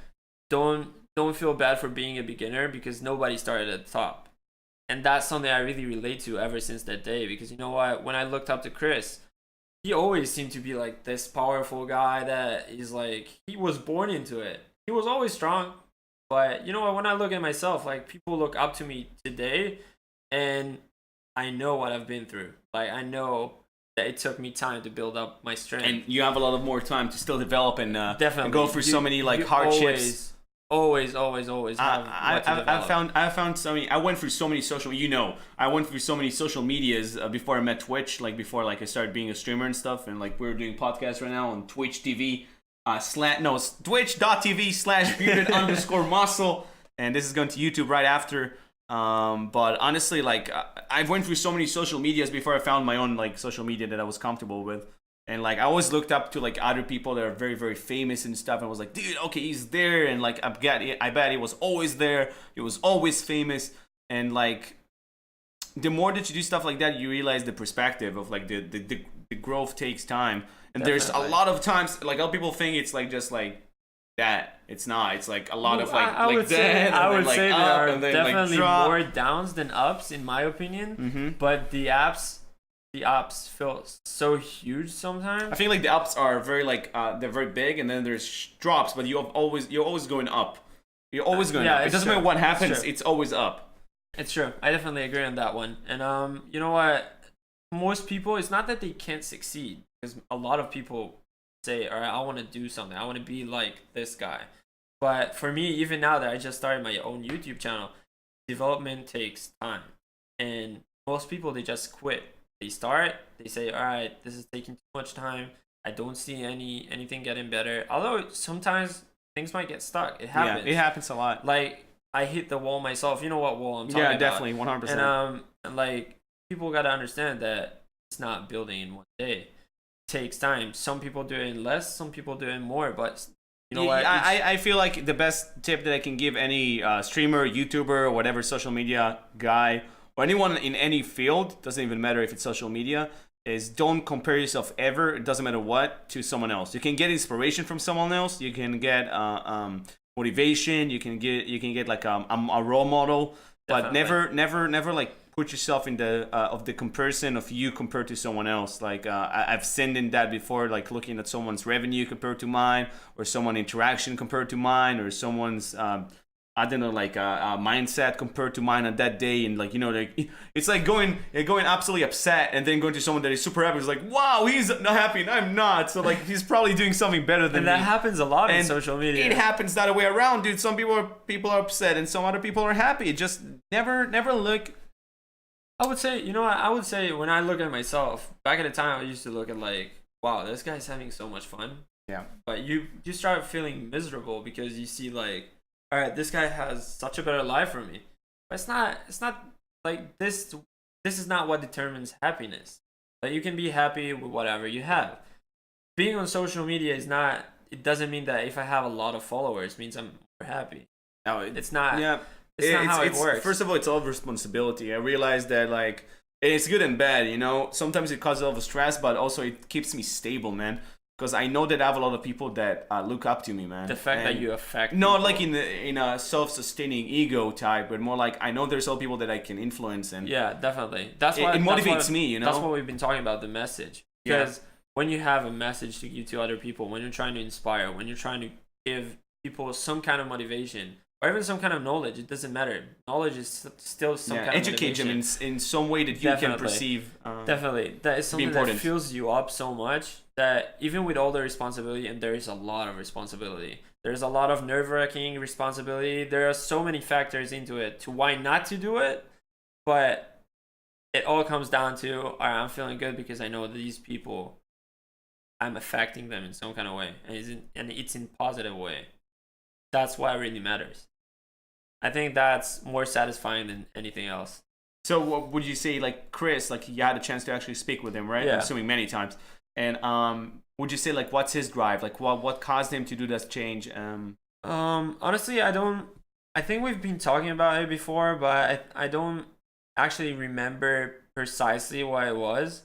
don't feel bad for being a beginner because nobody started at the top. And that's something I really relate to ever since that day, because you know what, when I looked up to Chris, he always seemed to be like this powerful guy that is like, he was born into it. He was always strong. But you know what, when I look at myself, like people look up to me today and I know what I've been through. Like I know that it took me time to build up my strength. And you have a lot of more time to still develop and Definitely. and go through so many like hardships. Always have what to develop. I found so many. I went through so many social. I went through so many social medias before I met Twitch. Like before, like I started being a streamer and stuff. And like we're doing podcasts right now on Twitch TV. Twitch.tv/bearded_muscle. And this is going to YouTube right after. But honestly, like I went through so many social medias before I found my own like social media that I was comfortable with. And like I always looked up to like other people that are very, very famous and stuff, and was like, dude, okay, he's there, and like I bet he was always there. He was always famous. And like the more that you do stuff like that, you realize the perspective of like the growth takes time. And Definitely. There's a lot of times like other people think it's like just like that. It's not. It's like a lot of like I would say there are definitely like more downs than ups in my opinion. Mm-hmm. But the ups feel so huge sometimes. I think like the ups are very like they're very big, and then there's drops, but you're always going up. You're always going up. It doesn't matter what happens. It's always up. It's true. I definitely agree on that one. And you know what? Most people, it's not that they can't succeed, because a lot of people say, all right, I want to do something. I want to be like this guy. But for me, even now that I just started my own YouTube channel, development takes time. And most people, they just quit. They start, they say, all right, this is taking too much time. I don't see anything getting better. Although sometimes things might get stuck. It happens. Yeah, it happens a lot. Like I hit the wall myself. You know what wall I'm talking about? Yeah, definitely, 100%. And like people gotta understand that it's not building in one day. It takes time. Some people do it in less. Some people do it in more. But you know what? I feel like the best tip that I can give any streamer, YouTuber, or whatever social media guy, or anyone in any field, doesn't even matter if it's social media, is don't compare yourself ever, it doesn't matter what, to someone else. You can get inspiration from someone else, you can get motivation, you can get like a role model, but never like put yourself in the of the comparison of you compared to someone else. Like I've seen in that before, like looking at someone's revenue compared to mine, or someone's interaction compared to mine, or someone's I don't know, like a mindset compared to mine on that day, and like, you know, like it's like going absolutely upset and then going to someone that is super happy. It's like, wow, he's not happy and I'm not. So like he's probably doing something better than and me. that happens a lot in social media. It happens that way around, dude. Some people are upset and some other people are happy. Just never look. I would say, you know what? I would say when I look at myself, back at the time I used to look at like, wow, this guy's having so much fun. Yeah. But you start feeling miserable because you see like, all right, this guy has such a better life from me. But it's not like this is not what determines happiness. Like you can be happy with whatever you have. Being on social media it doesn't mean that if I have a lot of followers means I'm more happy. No, it's not. Yeah. It's not how it works. First of all, it's all responsibility. I realized that like it's good and bad, you know. Sometimes it causes a lot of stress, but also it keeps me stable, man. Because I know that I have a lot of people that look up to me, man. The fact that you affect not people. like in a self-sustaining ego type, but more like I know there's all people that I can influence, and yeah, definitely. That's why it motivates me, you know. That's what we've been talking about, the message. Because when you have a message to give to other people, when you're trying to inspire, when you're trying to give people some kind of motivation, or even some kind of knowledge, it doesn't matter. Knowledge is still some kind of educate them in some way that you can perceive. Definitely, that is something that fills you up so much that even with all the responsibility, and there is a lot of responsibility, there's a lot of nerve-wracking responsibility. There are so many factors into it to why not to do it, but it all comes down to, all right, I'm feeling good because I know these people, I'm affecting them in some kind of way, and it's in positive way. That's why it really matters. I think that's more satisfying than anything else. So what would you say, like Chris, like you had a chance to actually speak with him, right? Yeah. I'm assuming many times. And would you say like what's his drive? Like what caused him to do this change? Honestly, I think we've been talking about it before, but I don't actually remember precisely what it was.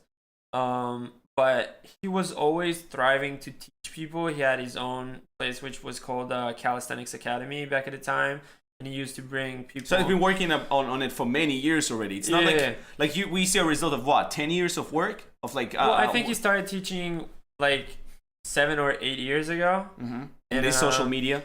But he was always thriving to teach people. He had his own place, which was called Calisthenics Academy back at the time. and he used to bring people. So I've been working on it for many years already. It's not we see a result of what, 10 years of work of like. Well, I think he started teaching like 7 or 8 years ago. Mm-hmm. And in social media.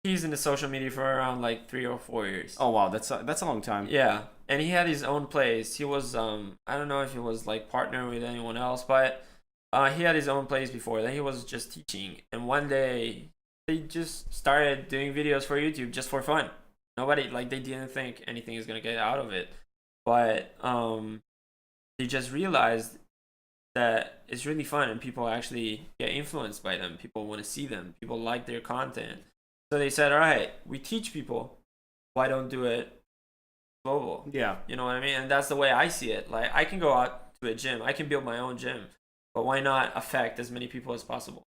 He's in the social media for around like 3 or 4 years. Oh wow, that's a long time. Yeah, and he had his own place. He was I don't know if he was like partner with anyone else, but he had his own place before. Then he was just teaching, and one day they just started doing videos for YouTube just for fun. Nobody, like, they didn't think anything is gonna get out of it, but they just realized that it's really fun and people actually get influenced by them. People want to see them. People like their content. So they said, all right, we teach people. Why don't do it global? Yeah. You know what I mean? And that's the way I see it. Like, I can go out to a gym. I can build my own gym. But why not affect as many people as possible?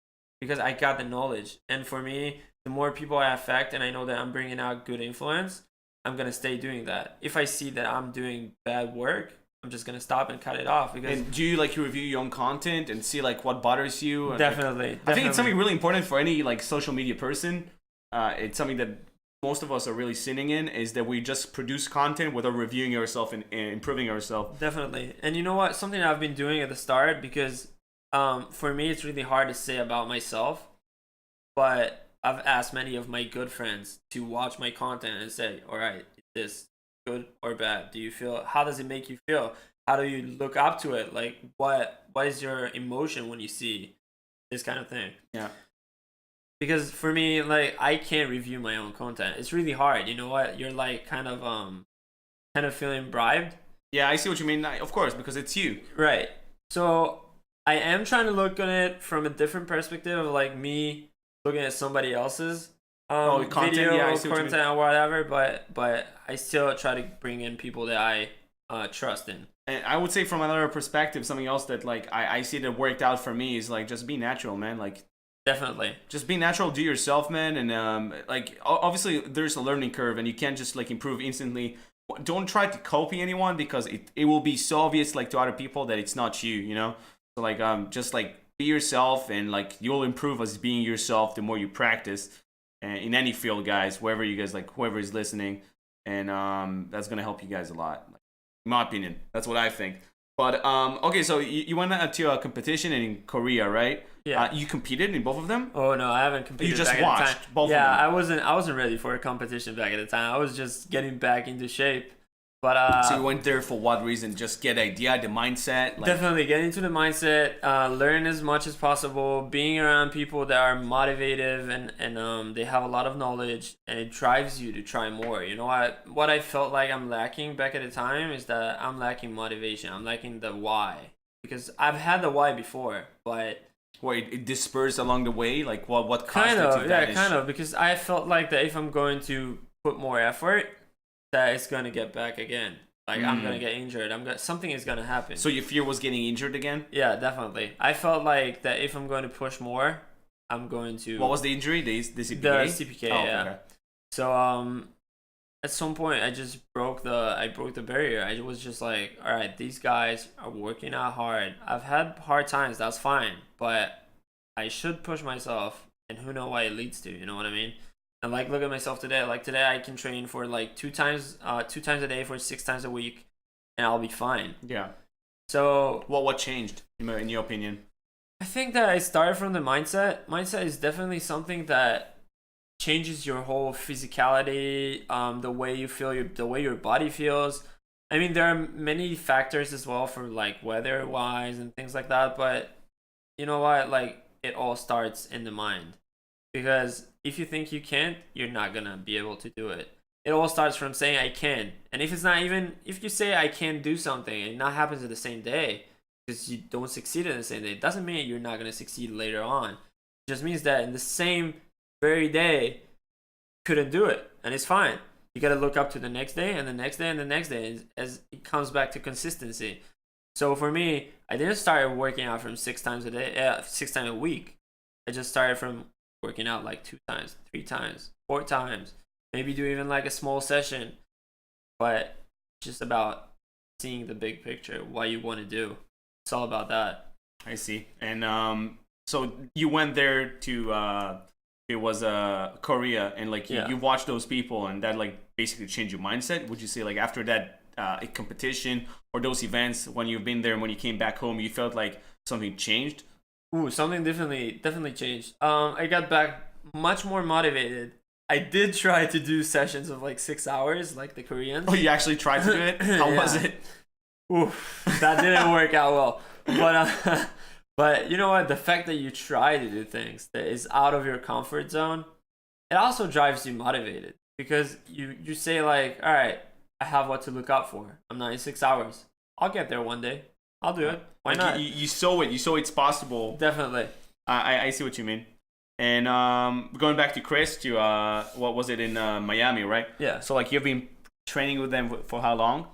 Because I got the knowledge. And for me, the more people I affect and I know that I'm bringing out good influence, I'm going to stay doing that. If I see that I'm doing bad work, I'm just going to stop and cut it off. Because and do you like review your own content and see like what bothers you? Definitely. I think it's something really important for any like social media person. It's something that most of us are really sinning in, is that we just produce content without reviewing ourselves and improving ourselves. Definitely. And you know what? Something I've been doing at the start, because for me, it's really hard to say about myself, but I've asked many of my good friends to watch my content and say, all right, is this good or bad? Do you feel, how does it make you feel? How do you look up to it? Like, what is your emotion when you see this kind of thing? Yeah. Because for me, like, I can't review my own content. It's really hard. You know what? You're like kind of feeling bribed. Yeah, I see what you mean. Of course, because it's you. Right. So I am trying to look at it from a different perspective of like me looking at somebody else's content, video, yeah, I see what you content, or whatever. But I still try to bring in people that I trust in. And I would say from another perspective, something else that like I see that worked out for me is like just be natural, man. Like. Definitely. Just be natural, do yourself, man, and like obviously there's a learning curve, and you can't just like improve instantly. Don't try to copy anyone, because it will be so obvious like to other people that it's not you, you know. So like just like be yourself, and like you'll improve as being yourself the more you practice, in any field, guys. Wherever you guys like, whoever is listening, and that's gonna help you guys a lot. Like, in my opinion, that's what I think. But okay, so you went to a competition in Korea, right? Yeah. You competed in both of them? Oh no, I haven't competed. You just back watched at the time. both Yeah, of them. I wasn't ready for a competition back at the time. I was just getting back into shape. But so you went there for what reason? Just get idea, the mindset. Like... Definitely get into the mindset. Learn as much as possible. Being around people that are motivated and they have a lot of knowledge, and it drives you to try more. You know what I felt like I'm lacking back at the time is that I'm lacking motivation. I'm lacking the why, because I've had the why before, but. Well, it dispersed along the way. Like what kind of, that? Yeah, kind of, because I felt like that if I'm going to put more effort, that it's gonna get back again. Like I'm gonna get injured. Something is gonna happen. So your fear was getting injured again? Yeah, definitely. I felt like that if I'm going to push more, I'm going to. What was the injury? The CPK. The CPK. Yeah. Okay. So at some point I just broke the barrier. I was just like, all right, these guys are working out hard. I've had hard times. That's fine, but I should push myself, and who knows what it leads to. You know what I mean? And like, look at myself today. Like today, I can train for like two times a day for 6 times a week, and I'll be fine. Yeah. So what changed in your opinion? I think that I started from the mindset. Mindset is definitely something that changes your whole physicality, the way you feel, the way your body feels. I mean, there are many factors as well for like weather-wise and things like that. But you know what? Like, it all starts in the mind. Because if you think you can't, you're not gonna be able to do it. It all starts from saying I can. And if you say I can do something and it not happens in the same day, because you don't succeed in the same day, it doesn't mean you're not gonna succeed later on. It just means that in the same very day, you couldn't do it, and it's fine. You gotta look up to the next day and the next day and the next day, as it comes back to consistency. So for me, I didn't start working out from 6 times a week. I just started from working out like 2 times, 3 times, 4 times, maybe do even like a small session, but just about seeing the big picture, what you want to do. It's all about that. I see. And so you went there to it was Korea, and like Yeah. you watched those people, and that like basically changed your mindset? Would you say like after that a competition or those events, when you've been there and when you came back home, you felt like something changed? Ooh, something definitely changed. I got back much more motivated. I did try to do sessions of like 6 hours, like the Koreans. Oh, you actually tried to do it? How was Yeah. it? Oof, that didn't work out well. But you know what? The fact that you try to do things that is out of your comfort zone, it also drives you motivated, because you say like, all right, I have what to look out for. I'm not in 6 hours. I'll get there one day. I'll do it. Why Like, not? You saw it. You saw it's possible. Definitely. I see what you mean. And going back to Chris, to what was it in Miami, right? Yeah. So like you've been training with them for how long?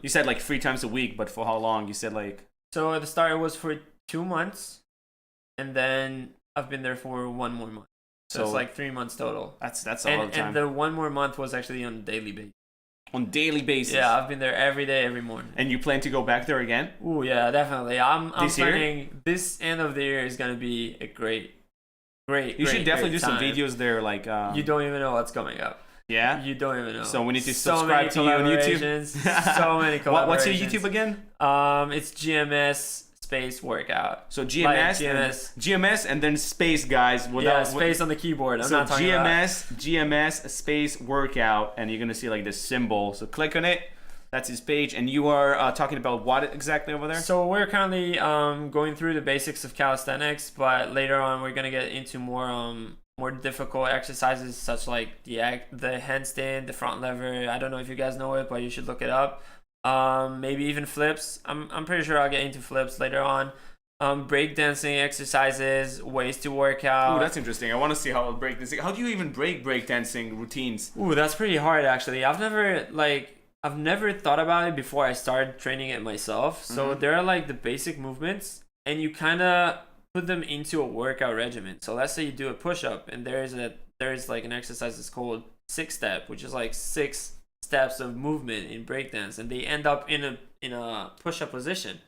You said like 3 times a week, but for how long? You said like. So at the start it was for 2 months, and then I've been there for 1 more month. So it's like 3 months total. That's a lot of time. And the 1 more month was actually on a daily basis. On daily basis. Yeah, I've been there every day, every morning. And you plan to go back there again? Ooh, yeah, definitely. I'm This year? planning this end of the year is gonna be a great. You should definitely do some time. videos there, like. You don't even know what's coming up. Yeah. You don't even know. So we need to So subscribe many to you on YouTube. collaborations, so many collaborations. What's your YouTube again? It's GMS space workout. So GMS, Like GMS. GMS, and then space, guys. Yeah, space on the keyboard. I'm so not talking about. GMS space workout, and you're gonna see like this symbol. So click on it. That's his page, and you are talking about what exactly over there? So we're currently going through the basics of calisthenics, but later on we're gonna get into more difficult exercises, such like the handstand, the front lever. I don't know if you guys know it, but you should look it up. Maybe even flips. I'm pretty sure I'll get into flips later on. Breakdancing exercises, ways to work out. Ooh, that's interesting. I want to see how breakdancing. How do you even breakdancing routines? Ooh, that's pretty hard actually. I've never thought about it before I started training it myself. So there are like the basic movements, and you kind of put them into a workout regimen. So let's say you do a push-up, and there's like an exercise that's called 6-step, which is like 6 steps of movement in breakdance, and they end up in a push-up position.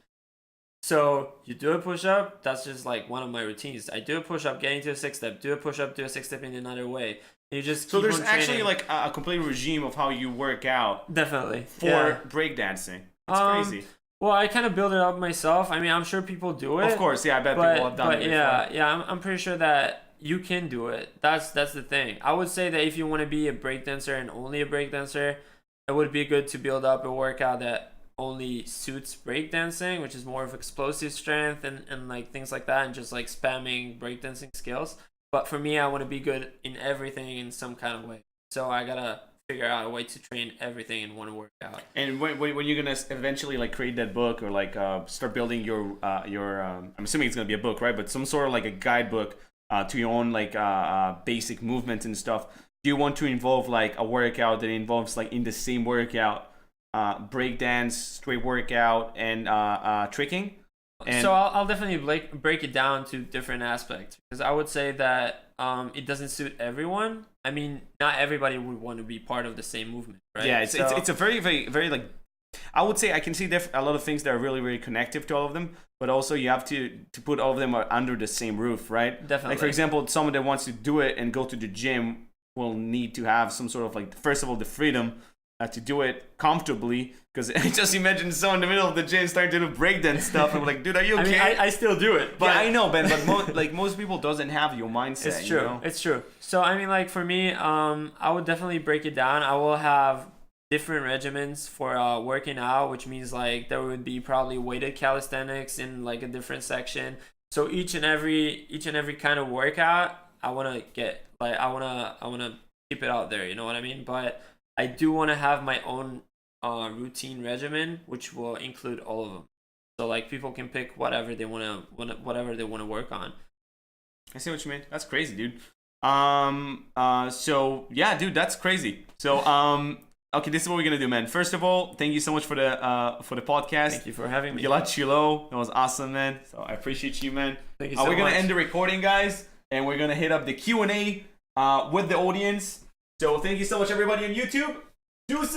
So you do a push-up. That's just like one of my routines. I do a push-up, get into a 6-step, do a push-up, do a 6-step in another way. You just so keep there's on actually training. like a complete regime of how you work out Definitely for breakdancing. It's crazy. Well, I kind of build it up myself. I mean, I'm sure people do it. Of course, yeah, I bet people have done it before. Yeah, I'm pretty sure that you can do it. That's the thing. I would say that if you want to be a breakdancer and only a breakdancer, it would be good to build up a workout that only suits breakdancing, which is more of explosive strength and like things like that, and just like spamming breakdancing skills. But for me, I want to be good in everything in some kind of way. So I gotta figure out a way to train everything in one workout. And when you're gonna eventually like create that book, or like start building your I'm assuming it's gonna be a book, right? But some sort of like a guidebook to your own like basic movements and stuff. Do you want to involve like a workout that involves like in the same workout breakdance, straight workout, and tricking? And so I'll definitely break it down to different aspects, because I would say that it doesn't suit everyone. I mean, not everybody would want to be part of the same movement, right? yeah, it's a very, very, very like, I would say I can see a lot of things that are really, really connective to all of them, but also you have to put all of them under the same roof, right? Definitely. Like for example, someone that wants to do it and go to the gym will need to have some sort of like, first of all, the freedom to do it comfortably, because I just imagine someone in the middle of the gym starting to do breakdance stuff, and I'm like, dude, are you okay? I mean, I still do it, but yeah, I know, Ben, but most people doesn't have your mindset. it's true. You know? It's true. So I mean, like for me, I would definitely break it down. I will have different regimens for working out, which means like there would be probably weighted calisthenics in like a different section. So each and every kind of workout, I wanna keep it out there. You know what I mean? But I do want to have my own routine regimen, which will include all of them. So like people can pick whatever they want to work on. I see what you mean. That's crazy, dude. So yeah, dude, that's crazy. So okay, this is what we're gonna do, man. First of all, thank you so much for the podcast. Thank you for having me. Gila Chilo, that was awesome, man. So I appreciate you, man. Thank you so We're gonna much. end the recording, guys, and we're gonna hit up the Q&A with the audience. So thank you so much, everybody on YouTube.